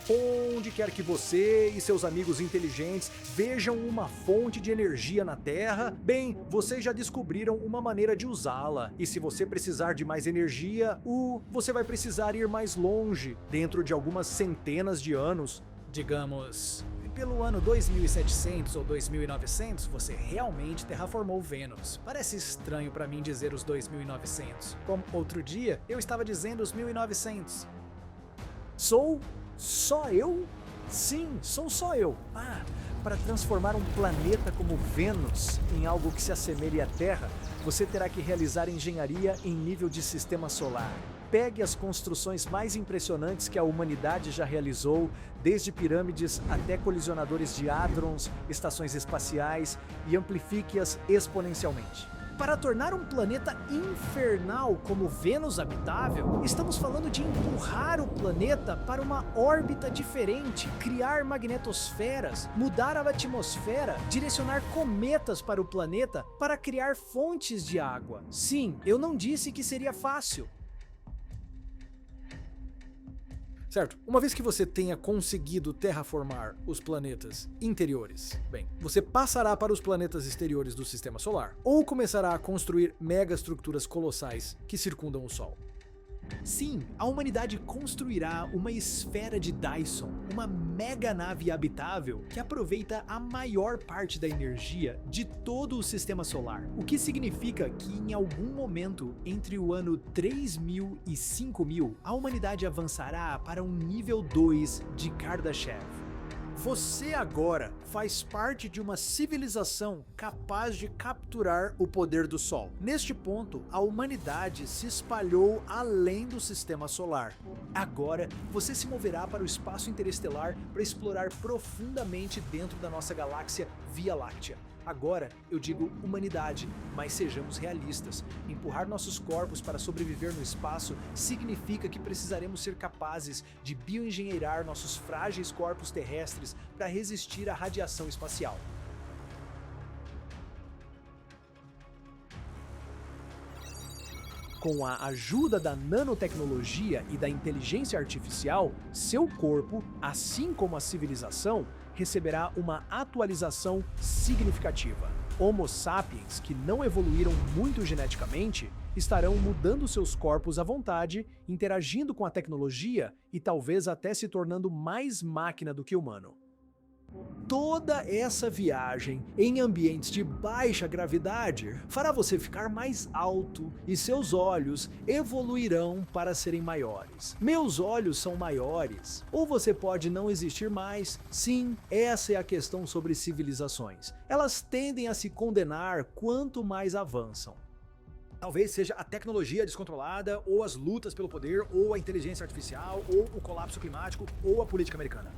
Onde quer que você e seus amigos inteligentes vejam uma fonte de energia na Terra, bem, vocês já descobriram uma maneira de usá-la. E se você precisar de mais energia, você vai precisar ir mais longe, dentro de algumas centenas de anos. Digamos, pelo ano 2700 ou 2900, você realmente terraformou Vênus. Parece estranho para mim dizer os 2900. Como outro dia, eu estava dizendo os 1900. Sou só eu? Sim, sou só eu. Para transformar um planeta como Vênus em algo que se assemelhe à Terra, você terá que realizar engenharia em nível de sistema solar. Pegue as construções mais impressionantes que a humanidade já realizou, desde pirâmides até colisionadores de hadrons, estações espaciais, e amplifique-as exponencialmente. Para tornar um planeta infernal como Vênus habitável, estamos falando de empurrar o planeta para uma órbita diferente, criar magnetosferas, mudar a atmosfera, direcionar cometas para o planeta para criar fontes de água. Sim, eu não disse que seria fácil. Certo, uma vez que você tenha conseguido terraformar os planetas interiores, bem, você passará para os planetas exteriores do Sistema Solar, ou começará a construir megaestruturas colossais que circundam o Sol. Sim, a humanidade construirá uma esfera de Dyson, uma mega nave habitável que aproveita a maior parte da energia de todo o Sistema Solar, o que significa que em algum momento entre o ano 3000 e 5000, a humanidade avançará para um nível 2 de Kardashev. Você agora faz parte de uma civilização capaz de capturar o poder do Sol. Neste ponto, a humanidade se espalhou além do Sistema Solar. Agora, você se moverá para o espaço interestelar para explorar profundamente dentro da nossa galáxia Via Láctea. Agora, eu digo humanidade, mas sejamos realistas. Empurrar nossos corpos para sobreviver no espaço significa que precisaremos ser capazes de bioengenheirar nossos frágeis corpos terrestres para resistir à radiação espacial. Com a ajuda da nanotecnologia e da inteligência artificial, seu corpo, assim como a civilização, receberá uma atualização significativa. Homo sapiens, que não evoluíram muito geneticamente, estarão mudando seus corpos à vontade, interagindo com a tecnologia e talvez até se tornando mais máquina do que humano. Toda essa viagem em ambientes de baixa gravidade fará você ficar mais alto e seus olhos evoluirão para serem maiores. Meus olhos são maiores, ou você pode não existir mais. Sim, essa é a questão sobre civilizações. Elas tendem a se condenar quanto mais avançam. Talvez seja a tecnologia descontrolada, ou as lutas pelo poder, ou a inteligência artificial, ou o colapso climático, ou a política americana.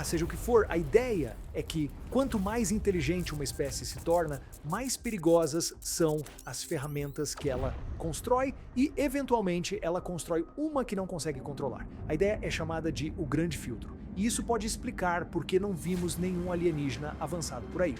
Seja o que for, a ideia é que quanto mais inteligente uma espécie se torna, mais perigosas são as ferramentas que ela constrói e, eventualmente, ela constrói uma que não consegue controlar. A ideia é chamada de o grande filtro. E isso pode explicar por que não vimos nenhum alienígena avançado por aí.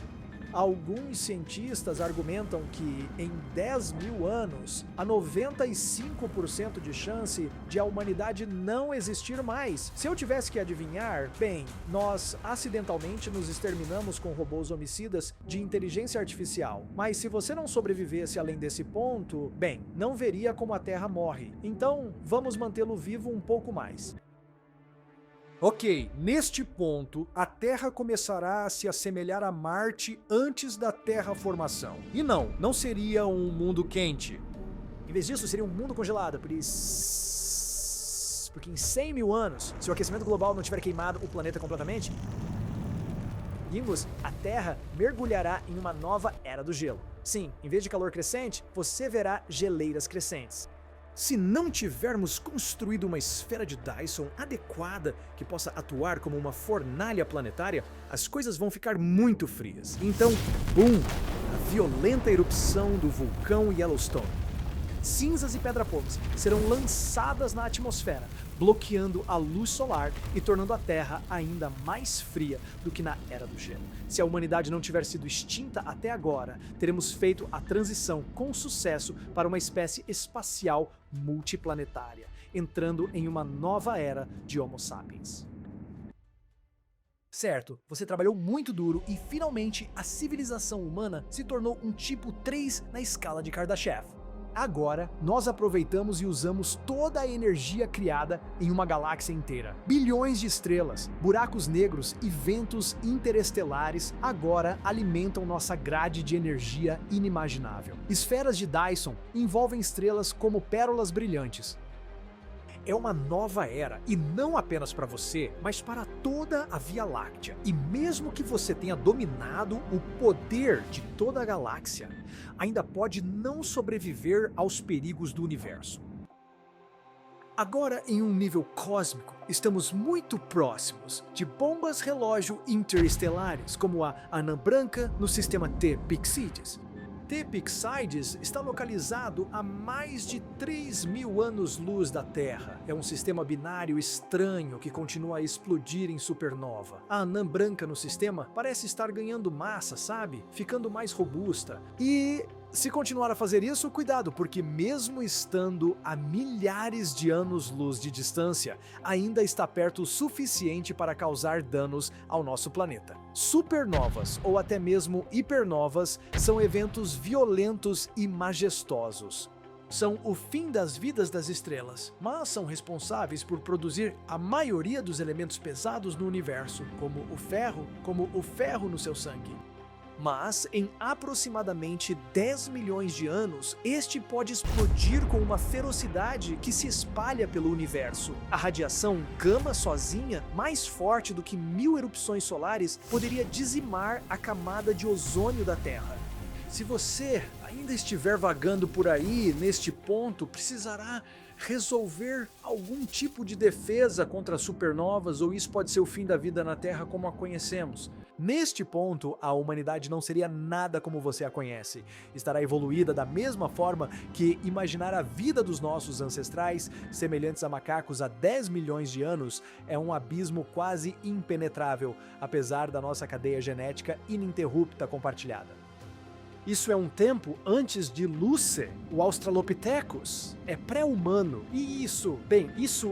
Alguns cientistas argumentam que em 10 mil anos há 95% de chance de a humanidade não existir mais. Se eu tivesse que adivinhar, bem, nós acidentalmente nos exterminamos com robôs homicidas de inteligência artificial. Mas se você não sobrevivesse além desse ponto, bem, não veria como a Terra morre. Então, vamos mantê-lo vivo um pouco mais. Ok, neste ponto, a Terra começará a se assemelhar a Marte antes da terraformação. E não seria um mundo quente. Em vez disso, seria um mundo congelado, porque em 100 mil anos, se o aquecimento global não tiver queimado o planeta completamente, a Terra mergulhará em uma nova era do gelo. Sim, em vez de calor crescente, você verá geleiras crescentes. Se não tivermos construído uma esfera de Dyson adequada que possa atuar como uma fornalha planetária, as coisas vão ficar muito frias. Então, BUM! A violenta erupção do vulcão Yellowstone. Cinzas e pedra-povas serão lançadas na atmosfera, bloqueando a luz solar e tornando a Terra ainda mais fria do que na Era do Gelo. Se a humanidade não tiver sido extinta até agora, teremos feito a transição com sucesso para uma espécie espacial multiplanetária, entrando em uma nova era de Homo sapiens. Certo, você trabalhou muito duro e finalmente a civilização humana se tornou um tipo 3 na escala de Kardashev. Agora, nós aproveitamos e usamos toda a energia criada em uma galáxia inteira. Bilhões de estrelas, buracos negros e ventos interestelares agora alimentam nossa grade de energia inimaginável. Esferas de Dyson envolvem estrelas como pérolas brilhantes. É uma nova era, e não apenas para você, mas para toda a Via Láctea. E mesmo que você tenha dominado o poder de toda a galáxia, ainda pode não sobreviver aos perigos do universo. Agora, em um nível cósmico, estamos muito próximos de bombas relógio interestelares, como a Anã Branca no sistema T-Pixidis. T-Pixidis está localizado a mais de 3 mil anos-luz da Terra. É um sistema binário estranho que continua a explodir em supernova. A anã branca no sistema parece estar ganhando massa, sabe? Ficando mais robusta. E se continuar a fazer isso, cuidado, porque mesmo estando a milhares de anos-luz de distância, ainda está perto o suficiente para causar danos ao nosso planeta. Supernovas, ou até mesmo hipernovas, são eventos violentos e majestosos. São o fim das vidas das estrelas, mas são responsáveis por produzir a maioria dos elementos pesados no universo, como o ferro no seu sangue. Mas, em aproximadamente 10 milhões de anos, este pode explodir com uma ferocidade que se espalha pelo universo. A radiação gama sozinha, mais forte do que 1000 erupções solares, poderia dizimar a camada de ozônio da Terra. Se você ainda estiver vagando por aí, neste ponto, precisará resolver algum tipo de defesa contra supernovas, ou isso pode ser o fim da vida na Terra como a conhecemos. Neste ponto, a humanidade não seria nada como você a conhece. Estará evoluída da mesma forma que imaginar a vida dos nossos ancestrais, semelhantes a macacos há 10 milhões de anos, é um abismo quase impenetrável, apesar da nossa cadeia genética ininterrupta compartilhada. Isso é um tempo antes de Lucy, o Australopithecus. É pré-humano. E isso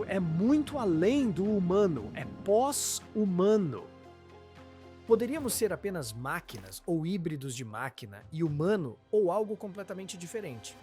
é muito além do humano. É pós-humano. Poderíamos ser apenas máquinas ou híbridos de máquina e humano, ou algo completamente diferente.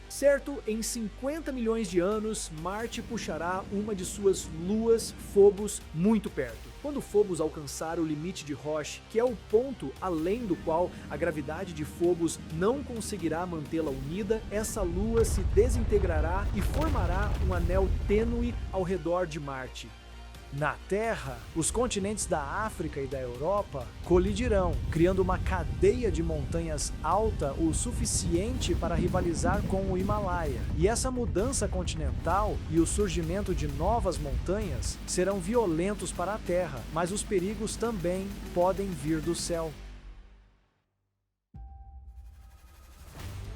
Certo, em 50 milhões de anos, Marte puxará uma de suas luas, Phobos, muito perto. Quando Phobos alcançar o limite de Roche, que é o ponto além do qual a gravidade de Phobos não conseguirá mantê-la unida, essa lua se desintegrará e formará um anel tênue ao redor de Marte. Na Terra, os continentes da África e da Europa colidirão, criando uma cadeia de montanhas alta o suficiente para rivalizar com o Himalaia. E essa mudança continental e o surgimento de novas montanhas serão violentos para a Terra, mas os perigos também podem vir do céu.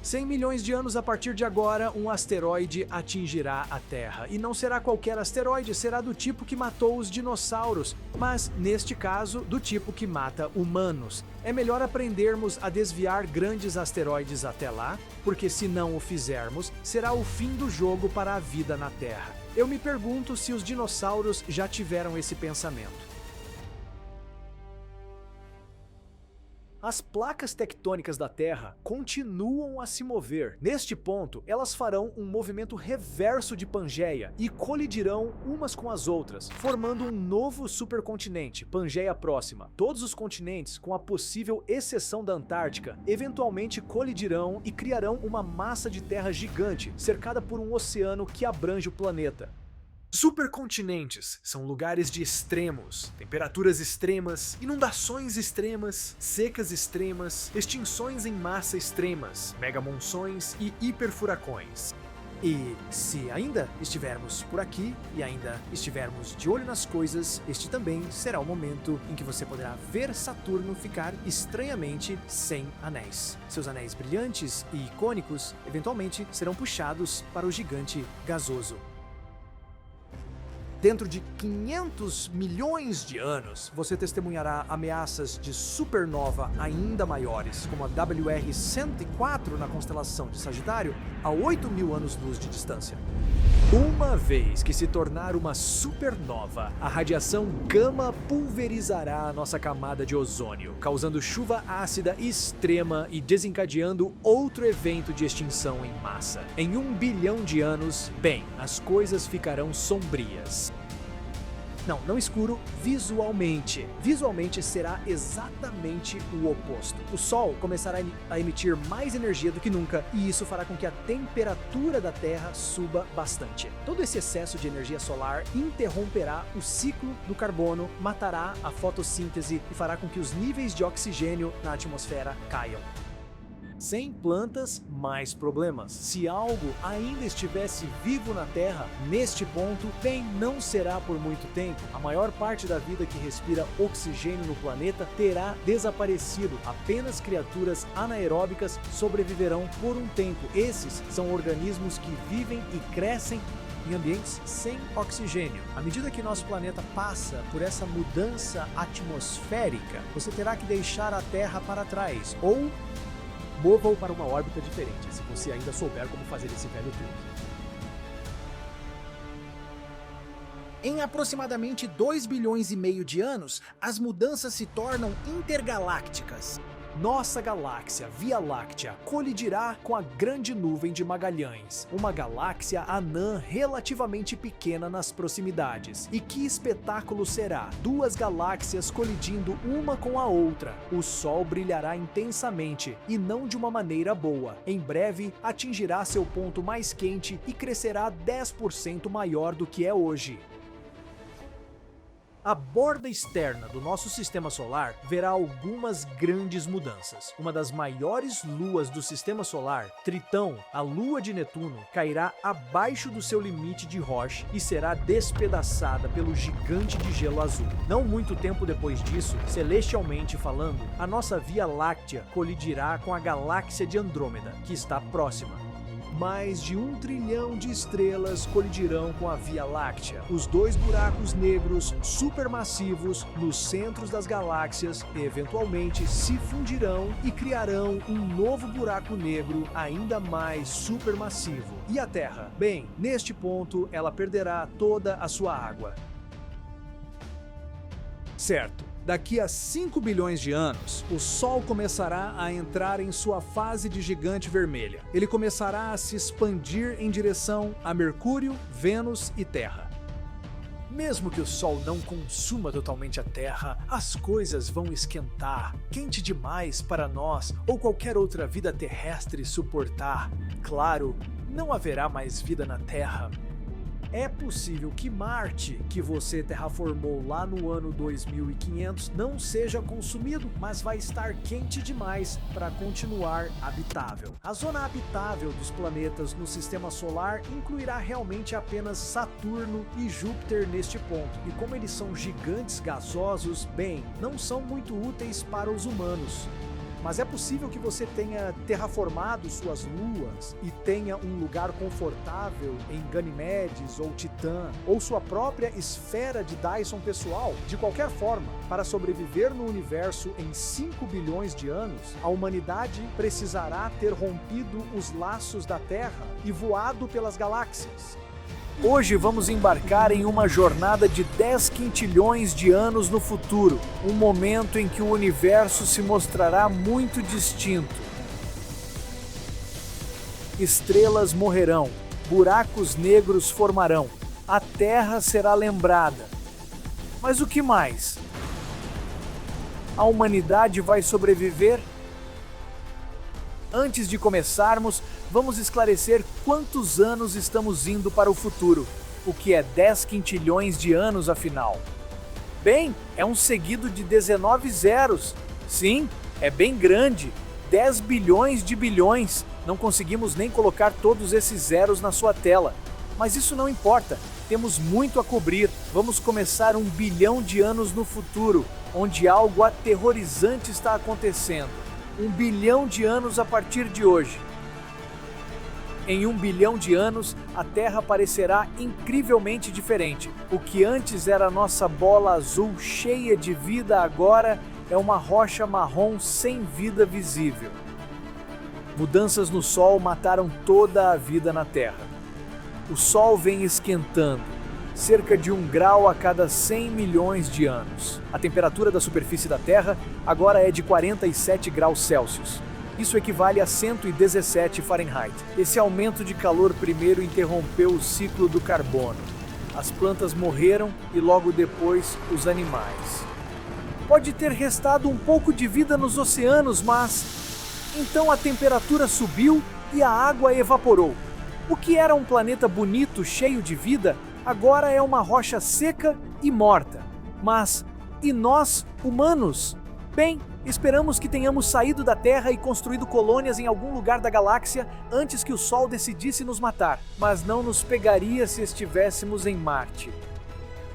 100 milhões de anos a partir de agora, um asteroide atingirá a Terra. E não será qualquer asteroide, será do tipo que matou os dinossauros, mas, neste caso, do tipo que mata humanos. É melhor aprendermos a desviar grandes asteroides até lá, porque se não o fizermos, será o fim do jogo para a vida na Terra. Eu me pergunto se os dinossauros já tiveram esse pensamento. As placas tectônicas da Terra continuam a se mover. Neste ponto, elas farão um movimento reverso de Pangeia e colidirão umas com as outras, formando um novo supercontinente, Pangeia Próxima. Todos os continentes, com a possível exceção da Antártica, eventualmente colidirão e criarão uma massa de terra gigante, cercada por um oceano que abrange o planeta. Supercontinentes são lugares de extremos, temperaturas extremas, inundações extremas, secas extremas, extinções em massa extremas, megamonções e hiperfuracões. E se ainda estivermos por aqui e ainda estivermos de olho nas coisas, este também será o momento em que você poderá ver Saturno ficar estranhamente sem anéis. Seus anéis brilhantes e icônicos eventualmente serão puxados para o gigante gasoso. Dentro de 500 milhões de anos, você testemunhará ameaças de supernova ainda maiores, como a WR-104 na constelação de Sagitário, a 8.000 anos-luz de distância. Uma vez que se tornar uma supernova, a radiação gama pulverizará a nossa camada de ozônio, causando chuva ácida extrema e desencadeando outro evento de extinção em massa. Em 1 bilhão de anos, bem, as coisas ficarão sombrias. Não escuro visualmente. Visualmente será exatamente o oposto. O Sol começará a emitir mais energia do que nunca e isso fará com que a temperatura da Terra suba bastante. Todo esse excesso de energia solar interromperá o ciclo do carbono, matará a fotossíntese e fará com que os níveis de oxigênio na atmosfera caiam. Sem plantas, mais problemas. Se algo ainda estivesse vivo na Terra, neste ponto, bem, não será por muito tempo. A maior parte da vida que respira oxigênio no planeta terá desaparecido. Apenas criaturas anaeróbicas sobreviverão por um tempo. Esses são organismos que vivem e crescem em ambientes sem oxigênio. À medida que nosso planeta passa por essa mudança atmosférica, você terá que deixar a Terra para trás, ou mova-o para uma órbita diferente, se você ainda souber como fazer esse velho truque. Em aproximadamente 2 bilhões e meio de anos, as mudanças se tornam intergalácticas. Nossa galáxia, Via Láctea, colidirá com a Grande Nuvem de Magalhães, uma galáxia anã relativamente pequena nas proximidades. E que espetáculo será! 2 galáxias colidindo uma com a outra. O Sol brilhará intensamente, e não de uma maneira boa. Em breve, atingirá seu ponto mais quente e crescerá 10% maior do que é hoje. A borda externa do nosso sistema solar verá algumas grandes mudanças. Uma das maiores luas do sistema solar, Tritão, a lua de Netuno, cairá abaixo do seu limite de Roche e será despedaçada pelo gigante de gelo azul. Não muito tempo depois disso, celestialmente falando, a nossa Via Láctea colidirá com a galáxia de Andrômeda, que está próxima. Mais de 1 trilhão de estrelas colidirão com a Via Láctea. Os 2 buracos negros supermassivos nos centros das galáxias eventualmente se fundirão e criarão um novo buraco negro ainda mais supermassivo. E a Terra? Bem, neste ponto ela perderá toda a sua água. Certo. Daqui a 5 bilhões de anos, o Sol começará a entrar em sua fase de gigante vermelha. Ele começará a se expandir em direção a Mercúrio, Vênus e Terra. Mesmo que o Sol não consuma totalmente a Terra, as coisas vão esquentar, quente demais para nós ou qualquer outra vida terrestre suportar. Claro, não haverá mais vida na Terra. É possível que Marte, que você terraformou lá no ano 2500, não seja consumido, mas vai estar quente demais para continuar habitável. A zona habitável dos planetas no sistema solar incluirá realmente apenas Saturno e Júpiter neste ponto. E como eles são gigantes gasosos, bem, não são muito úteis para os humanos. Mas é possível que você tenha terraformado suas luas e tenha um lugar confortável em Ganymedes ou Titã, ou sua própria esfera de Dyson pessoal. De qualquer forma, para sobreviver no universo em 5 bilhões de anos, a humanidade precisará ter rompido os laços da Terra e voado pelas galáxias. Hoje vamos embarcar em uma jornada de 10 quintilhões de anos no futuro, um momento em que o universo se mostrará muito distinto. Estrelas morrerão, buracos negros formarão, a Terra será lembrada. Mas o que mais? A humanidade vai sobreviver? Antes de começarmos, vamos esclarecer quantos anos estamos indo para o futuro. O que é 10 quintilhões de anos, afinal? Bem, é um seguido de 19 zeros. Sim, é bem grande. 10 bilhões de bilhões. Não conseguimos nem colocar todos esses zeros na sua tela. Mas isso não importa. Temos muito a cobrir. Vamos começar 1 bilhão de anos no futuro, onde algo aterrorizante está acontecendo. 1 bilhão de anos a partir de hoje. Em 1 bilhão de anos, a Terra parecerá incrivelmente diferente. O que antes era nossa bola azul cheia de vida agora é uma rocha marrom sem vida visível. Mudanças no Sol mataram toda a vida na Terra. O Sol vem esquentando, cerca de 1 grau a cada 100 milhões de anos. A temperatura da superfície da Terra agora é de 47 graus Celsius. Isso equivale a 117 Fahrenheit. Esse aumento de calor primeiro interrompeu o ciclo do carbono. As plantas morreram e logo depois os animais. Pode ter restado um pouco de vida nos oceanos, mas então a temperatura subiu e a água evaporou. O que era um planeta bonito, cheio de vida, agora é uma rocha seca e morta. Mas e nós, humanos? Bem, esperamos que tenhamos saído da Terra e construído colônias em algum lugar da galáxia antes que o Sol decidisse nos matar, mas não nos pegaria se estivéssemos em Marte.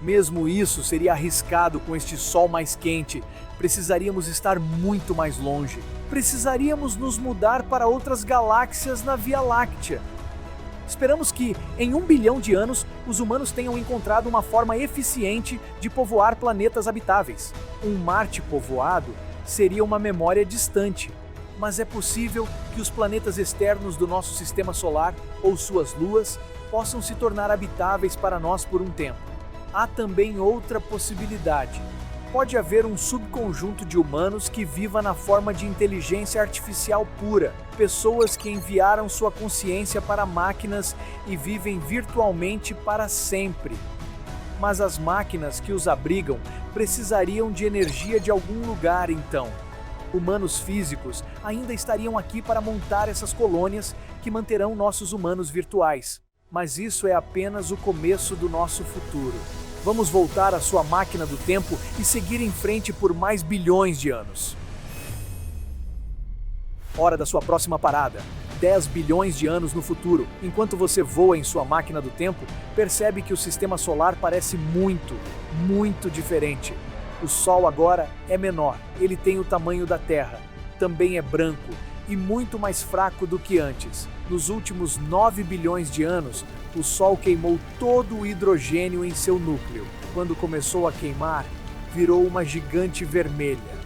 Mesmo isso seria arriscado com este Sol mais quente. Precisaríamos estar muito mais longe. Precisaríamos nos mudar para outras galáxias na Via Láctea. Esperamos que, em 1 bilhão de anos, os humanos tenham encontrado uma forma eficiente de povoar planetas habitáveis. Um Marte povoado seria uma memória distante, mas é possível que os planetas externos do nosso sistema solar, ou suas luas, possam se tornar habitáveis para nós por um tempo. Há também outra possibilidade. Pode haver um subconjunto de humanos que viva na forma de inteligência artificial pura, pessoas que enviaram sua consciência para máquinas e vivem virtualmente para sempre. Mas as máquinas que os abrigam precisariam de energia de algum lugar então. Humanos físicos ainda estariam aqui para montar essas colônias que manterão nossos humanos virtuais. Mas isso é apenas o começo do nosso futuro. Vamos voltar à sua máquina do tempo e seguir em frente por mais bilhões de anos. Hora da sua próxima parada. 10 bilhões de anos no futuro. Enquanto você voa em sua máquina do tempo, percebe que o sistema solar parece muito diferente. O Sol agora é menor. Ele tem o tamanho da Terra. Também é branco e muito mais fraco do que antes. Nos últimos 9 bilhões de anos, o Sol queimou todo o hidrogênio em seu núcleo. Quando começou a queimar, virou uma gigante vermelha.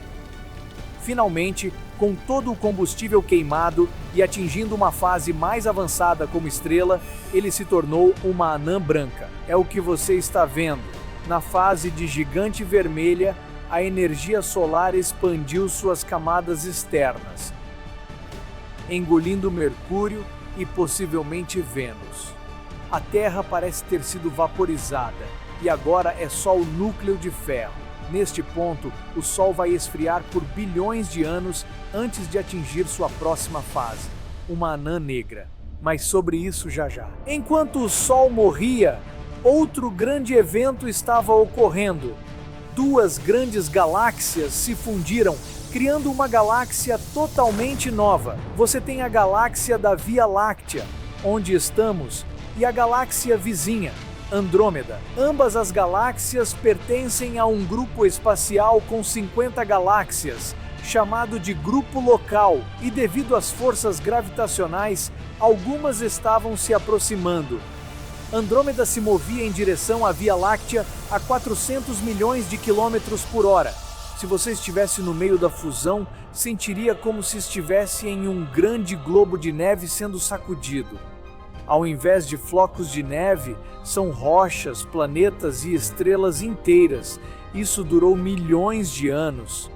Finalmente, com todo o combustível queimado e atingindo uma fase mais avançada como estrela, ele se tornou uma anã branca. É o que você está vendo. Na fase de gigante vermelha, a energia solar expandiu suas camadas externas, engolindo Mercúrio e possivelmente Vênus. A Terra parece ter sido vaporizada e agora é só o núcleo de ferro. Neste ponto, o Sol vai esfriar por bilhões de anos antes de atingir sua próxima fase, uma anã negra. Mas sobre isso já. Enquanto o Sol morria, outro grande evento estava ocorrendo. 2 grandes galáxias se fundiram, criando uma galáxia totalmente nova. Você tem a galáxia da Via Láctea, onde estamos, e a galáxia vizinha, Andrômeda. Ambas as galáxias pertencem a um grupo espacial com 50 galáxias, chamado de grupo local, e devido às forças gravitacionais, algumas estavam se aproximando. Andrômeda se movia em direção à Via Láctea a 400 milhões de quilômetros por hora. Se você estivesse no meio da fusão, sentiria como se estivesse em um grande globo de neve sendo sacudido. Ao invés de flocos de neve, são rochas, planetas e estrelas inteiras. Isso durou milhões de anos.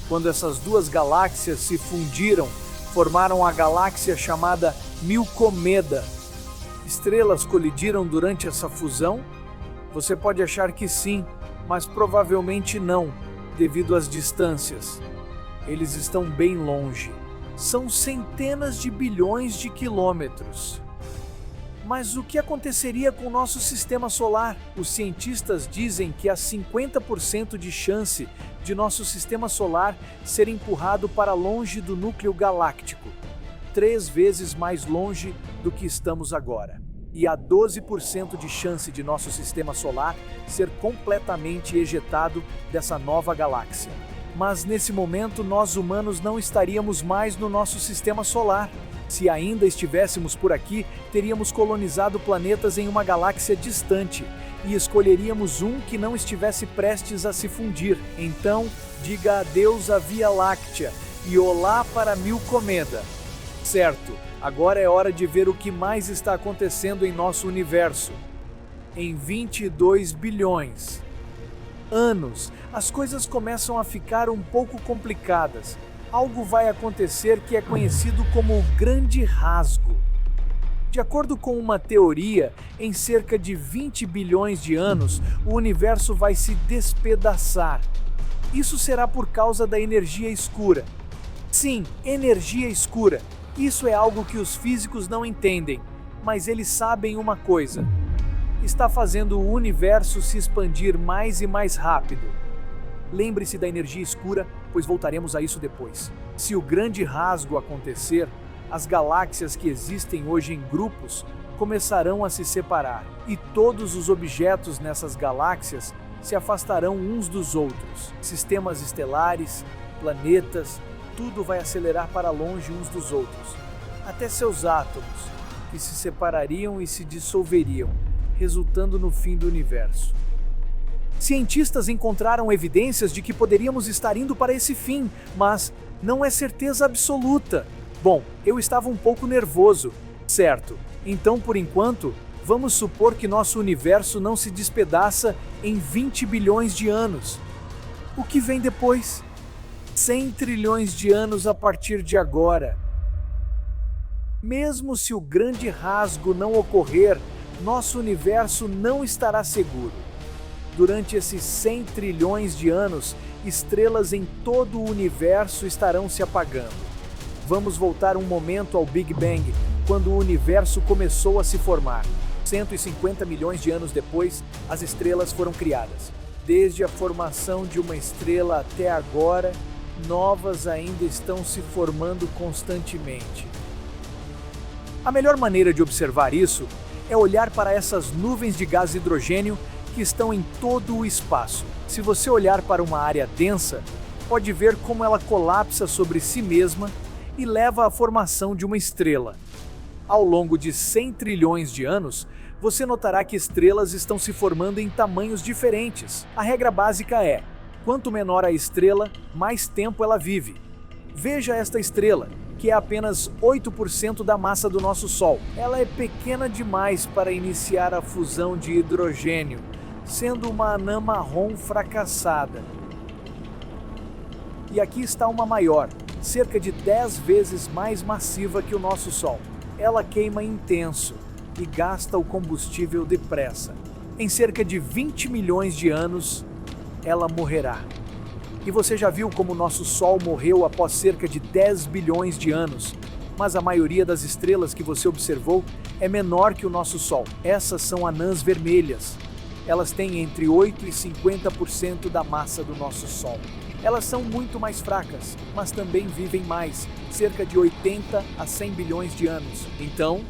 Quando essas duas galáxias se fundiram, formaram a galáxia chamada Milcomeda. Estrelas colidiram durante essa fusão? Você pode achar que sim, mas provavelmente não, devido às distâncias. Eles estão bem longe. São centenas de bilhões de quilômetros. Mas o que aconteceria com o nosso sistema solar? Os cientistas dizem que há 50% de chance de nosso sistema solar ser empurrado para longe do núcleo galáctico, 3 vezes mais longe do que estamos agora. E há 12% de chance de nosso sistema solar ser completamente ejetado dessa nova galáxia. Mas nesse momento nós humanos não estaríamos mais no nosso sistema solar. Se ainda estivéssemos por aqui, teríamos colonizado planetas em uma galáxia distante e escolheríamos um que não estivesse prestes a se fundir. Então, diga adeus à Via Láctea e olá para Milcomeda. Certo, agora é hora de ver o que mais está acontecendo em nosso universo. Em 22 bilhões anos, as coisas começam a ficar um pouco complicadas. Algo vai acontecer que é conhecido como o Grande Rasgo. De acordo com uma teoria, em cerca de 20 bilhões de anos, o universo vai se despedaçar. Isso será por causa da energia escura. Sim, energia escura. Isso é algo que os físicos não entendem, mas eles sabem uma coisa. Está fazendo o universo se expandir mais e mais rápido. Lembre-se da energia escura, pois voltaremos a isso depois. Se o Grande Rasgo acontecer, as galáxias que existem hoje em grupos começarão a se separar, e todos os objetos nessas galáxias se afastarão uns dos outros. Sistemas estelares, planetas, tudo vai acelerar para longe uns dos outros, até seus átomos, que se separariam e se dissolveriam, resultando no fim do universo. Cientistas encontraram evidências de que poderíamos estar indo para esse fim, mas não é certeza absoluta. Bom, eu estava um pouco nervoso, certo? Então, por enquanto, vamos supor que nosso universo não se despedaça em 20 bilhões de anos. O que vem depois? 100 trilhões de anos a partir de agora. Mesmo se o Grande Rasgo não ocorrer, nosso universo não estará seguro. Durante esses 100 trilhões de anos, estrelas em todo o universo estarão se apagando. Vamos voltar um momento ao Big Bang, quando o universo começou a se formar. 150 milhões de anos depois, as estrelas foram criadas. Desde a formação de uma estrela até agora, novas ainda estão se formando constantemente. A melhor maneira de observar isso é olhar para essas nuvens de gás hidrogênio que estão em todo o espaço. Se você olhar para uma área densa, pode ver como ela colapsa sobre si mesma e leva à formação de uma estrela. Ao longo de 100 trilhões de anos, você notará que estrelas estão se formando em tamanhos diferentes. A regra básica é: quanto menor a estrela, mais tempo ela vive. Veja esta estrela, que é apenas 8% da massa do nosso Sol. Ela é pequena demais para iniciar a fusão de hidrogênio, sendo uma anã marrom fracassada. E aqui está uma maior, cerca de 10 vezes mais massiva que o nosso Sol. Ela queima intenso e gasta o combustível depressa. Em cerca de 20 milhões de anos, ela morrerá. E você já viu como o nosso Sol morreu após cerca de 10 bilhões de anos, mas a maioria das estrelas que você observou é menor que o nosso Sol. Essas são anãs vermelhas. Elas têm entre 8% e 50% da massa do nosso Sol. Elas são muito mais fracas, mas também vivem mais, cerca de 80 a 100 bilhões de anos. Então,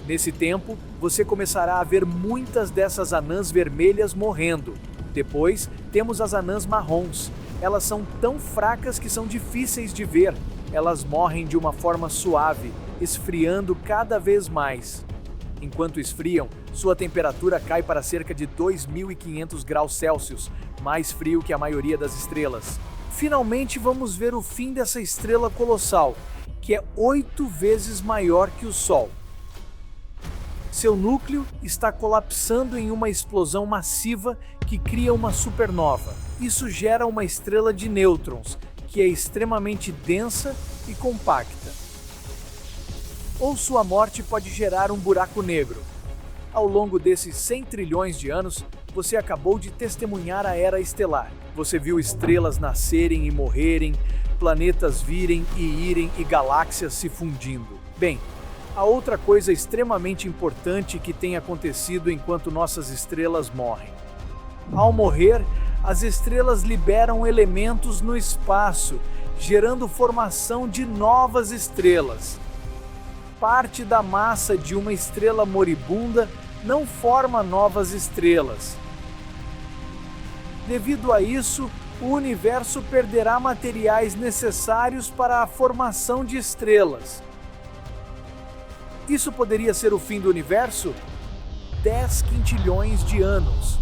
nesse tempo, você começará a ver muitas dessas anãs vermelhas morrendo. Depois, temos as anãs marrons. Elas são tão fracas que são difíceis de ver. Elas morrem de uma forma suave, esfriando cada vez mais. Enquanto esfriam, sua temperatura cai para cerca de 2.500 graus Celsius, mais frio que a maioria das estrelas. Finalmente vamos ver o fim dessa estrela colossal, que é 8 vezes maior que o Sol. Seu núcleo está colapsando em uma explosão massiva que cria uma supernova. Isso gera uma estrela de nêutrons, que é extremamente densa e compacta. Ou sua morte pode gerar um buraco negro. Ao longo desses 100 trilhões de anos, você acabou de testemunhar a era estelar. Você viu estrelas nascerem e morrerem, planetas virem e irem e galáxias se fundindo. Bem, a outra coisa extremamente importante que tem acontecido enquanto nossas estrelas morrem. Ao morrer, as estrelas liberam elementos no espaço, gerando formação de novas estrelas. Parte da massa de uma estrela moribunda não forma novas estrelas. Devido a isso, o universo perderá materiais necessários para a formação de estrelas. Isso poderia ser o fim do universo? 10 quintilhões de anos.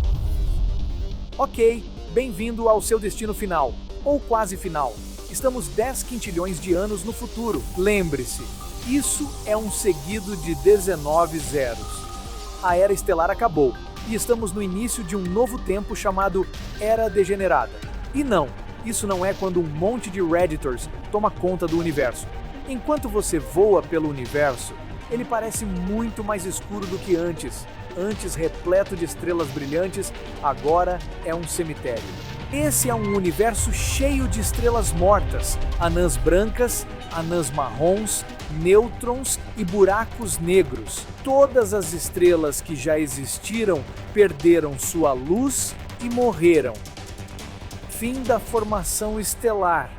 Ok, bem-vindo ao seu destino final, ou quase final. Estamos 10 quintilhões de anos no futuro. Lembre-se, isso é um seguido de 19 zeros. A era estelar acabou, e estamos no início de um novo tempo chamado Era Degenerada. E não, isso não é quando um monte de Redditors toma conta do universo. Enquanto você voa pelo universo, ele parece muito mais escuro do que antes. Antes repleto de estrelas brilhantes, agora é um cemitério. Esse é um universo cheio de estrelas mortas, anãs brancas, anãs marrons, nêutrons e buracos negros. Todas as estrelas que já existiram perderam sua luz e morreram. Fim da formação estelar.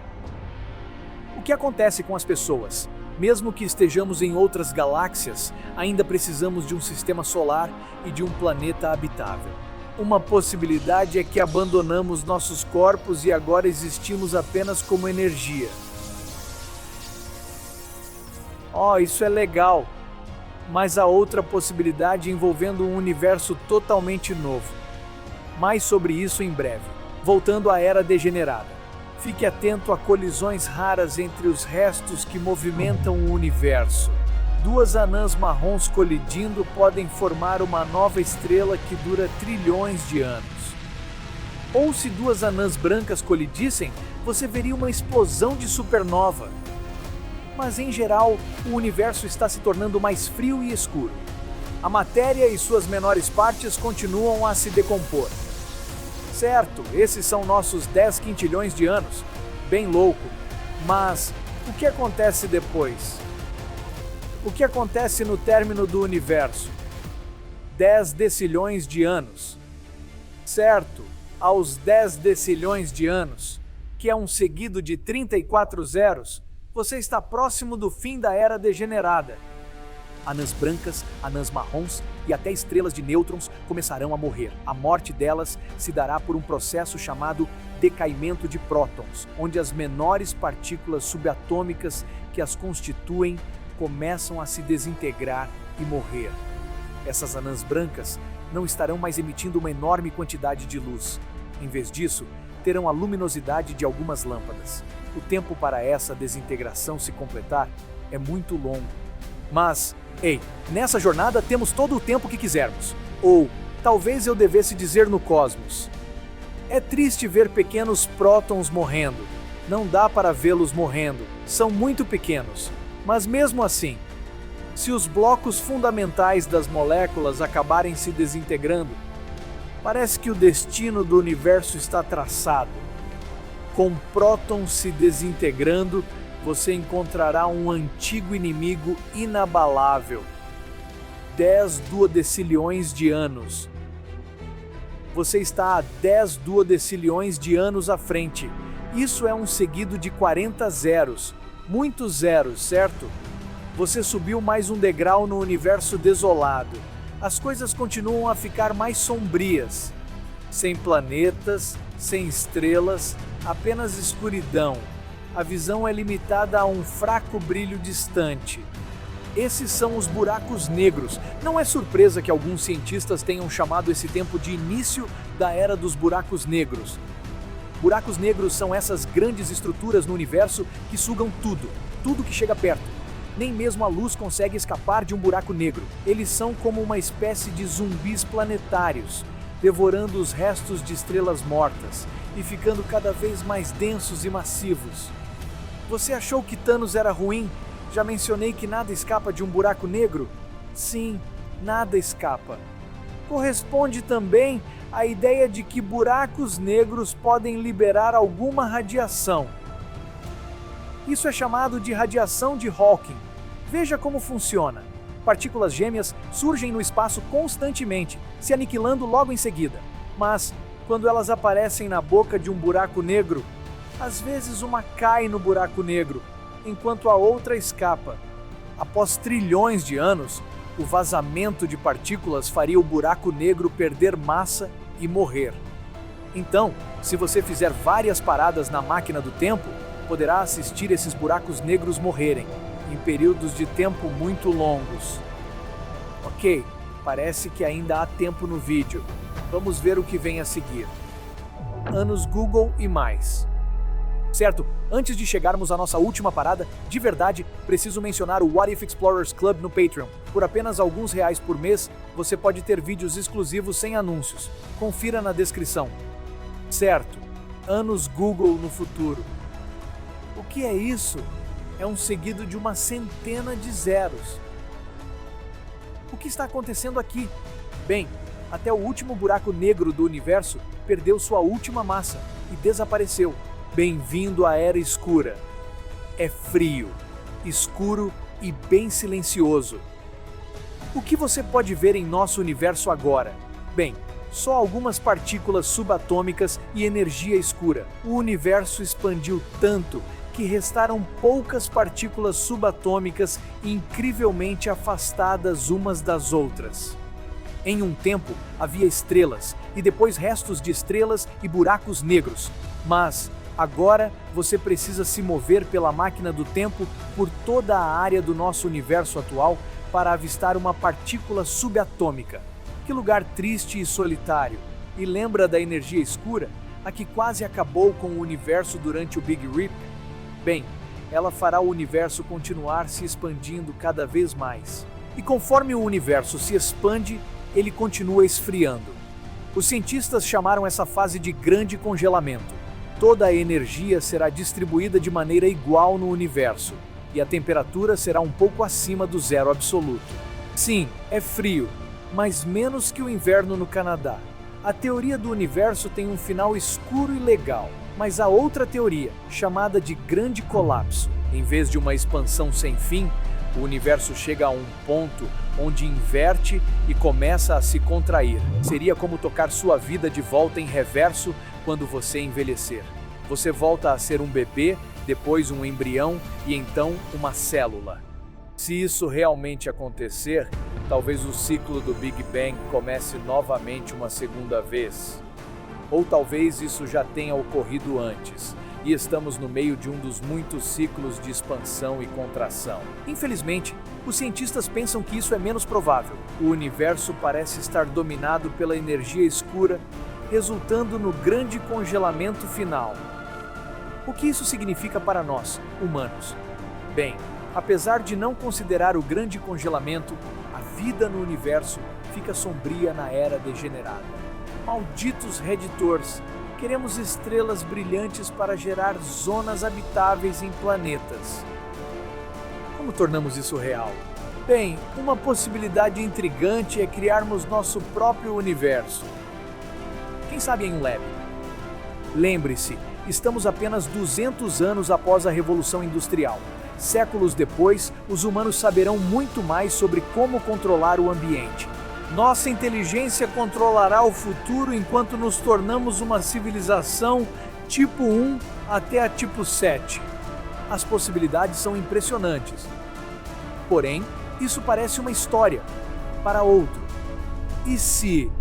O que acontece com as pessoas? Mesmo que estejamos em outras galáxias, ainda precisamos de um sistema solar e de um planeta habitável. Uma possibilidade é que abandonamos nossos corpos e agora existimos apenas como energia. Isso é legal. Mas há outra possibilidade envolvendo um universo totalmente novo. Mais sobre isso em breve. Voltando à Era Degenerada. Fique atento a colisões raras entre os restos que movimentam o universo. 2 anãs marrons colidindo podem formar uma nova estrela que dura trilhões de anos. Ou se 2 anãs brancas colidissem, você veria uma explosão de supernova. Mas em geral, o universo está se tornando mais frio e escuro. A matéria e suas menores partes continuam a se decompor. Certo, esses são nossos 10 quintilhões de anos. Bem louco. Mas o que acontece depois? O que acontece no término do universo? 10 decilhões de anos. Certo, aos 10 decilhões de anos, que é um seguido de 34 zeros, você está próximo do fim da Era Degenerada. Anãs brancas, anãs marrons e até estrelas de nêutrons começarão a morrer. A morte delas se dará por um processo chamado decaimento de prótons, onde as menores partículas subatômicas que as constituem começam a se desintegrar e morrer. Essas anãs brancas não estarão mais emitindo uma enorme quantidade de luz. Em vez disso, terão a luminosidade de algumas lâmpadas. O tempo para essa desintegração se completar é muito longo. Mas, nessa jornada temos todo o tempo que quisermos. Ou, talvez eu devesse dizer no cosmos. É triste ver pequenos prótons morrendo. Não dá para vê-los morrendo. São muito pequenos. Mas mesmo assim, se os blocos fundamentais das moléculas acabarem se desintegrando, parece que o destino do universo está traçado. Com prótons se desintegrando, você encontrará um antigo inimigo inabalável. 10 duodecilhões de anos. Você está a 10 duodecilhões de anos à frente. Isso é um seguido de 40 zeros. Muitos zeros, certo? Você subiu mais um degrau no universo desolado. As coisas continuam a ficar mais sombrias. Sem planetas, sem estrelas, apenas escuridão. A visão é limitada a um fraco brilho distante. Esses são os buracos negros. Não é surpresa que alguns cientistas tenham chamado esse tempo de início da era dos buracos negros. Buracos negros são essas grandes estruturas no universo que sugam tudo que chega perto. Nem mesmo a luz consegue escapar de um buraco negro. Eles são como uma espécie de zumbis planetários, devorando os restos de estrelas mortas e ficando cada vez mais densos e massivos. Você achou que Thanos era ruim? Já mencionei que nada escapa de um buraco negro? Sim, nada escapa. Corresponde também à ideia de que buracos negros podem liberar alguma radiação. Isso é chamado de radiação de Hawking. Veja como funciona. Partículas gêmeas surgem no espaço constantemente, se aniquilando logo em seguida. Mas, quando elas aparecem na boca de um buraco negro, às vezes uma cai no buraco negro, enquanto a outra escapa. Após trilhões de anos, o vazamento de partículas faria o buraco negro perder massa e morrer. Então, se você fizer várias paradas na máquina do tempo, poderá assistir esses buracos negros morrerem, em períodos de tempo muito longos. Ok, parece que ainda há tempo no vídeo. Vamos ver o que vem a seguir. Anos Google e mais. Certo, antes de chegarmos à nossa última parada, de verdade, preciso mencionar o What If Explorers Club no Patreon. Por apenas alguns reais por mês, você pode ter vídeos exclusivos sem anúncios. Confira na descrição. Certo, anos Google no futuro. O que é isso? É um seguido de uma centena de zeros. O que está acontecendo aqui? Bem, até o último buraco negro do universo perdeu sua última massa e desapareceu. Bem-vindo à Era Escura. É frio, escuro e bem silencioso. O que você pode ver em nosso universo agora? Bem, só algumas partículas subatômicas e energia escura. O universo expandiu tanto que restaram poucas partículas subatômicas incrivelmente afastadas umas das outras. Em um tempo, havia estrelas, e depois restos de estrelas e buracos negros. Mas, agora, você precisa se mover pela máquina do tempo por toda a área do nosso universo atual para avistar uma partícula subatômica. Que lugar triste e solitário! E lembra da energia escura, a que quase acabou com o universo durante o Big Rip? Bem, ela fará o universo continuar se expandindo cada vez mais. E conforme o universo se expande, ele continua esfriando. Os cientistas chamaram essa fase de grande congelamento. Toda a energia será distribuída de maneira igual no universo, e a temperatura será um pouco acima do zero absoluto. Sim, é frio, mas menos que o inverno no Canadá. A teoria do universo tem um final escuro e legal, mas a outra teoria, chamada de Grande Colapso, em vez de uma expansão sem fim, o universo chega a um ponto onde inverte e começa a se contrair. Seria como tocar sua vida de volta em reverso quando você envelhecer. Você volta a ser um bebê, depois um embrião e então uma célula. Se isso realmente acontecer, talvez o ciclo do Big Bang comece novamente uma segunda vez. Ou talvez isso já tenha ocorrido antes, e estamos no meio de um dos muitos ciclos de expansão e contração. Infelizmente, os cientistas pensam que isso é menos provável. O universo parece estar dominado pela energia escura, resultando no grande congelamento final. O que isso significa para nós, humanos? Bem, apesar de não considerar o grande congelamento, a vida no universo fica sombria na era degenerada. Malditos reditores, queremos estrelas brilhantes para gerar zonas habitáveis em planetas. Como tornamos isso real? Bem, uma possibilidade intrigante é criarmos nosso próprio universo. Quem sabe em um lab? Lembre-se, estamos apenas 200 anos após a Revolução Industrial. Séculos depois, os humanos saberão muito mais sobre como controlar o ambiente. Nossa inteligência controlará o futuro enquanto nos tornamos uma civilização tipo 1 até a tipo 7. As possibilidades são impressionantes. Porém, isso parece uma história para outro. E se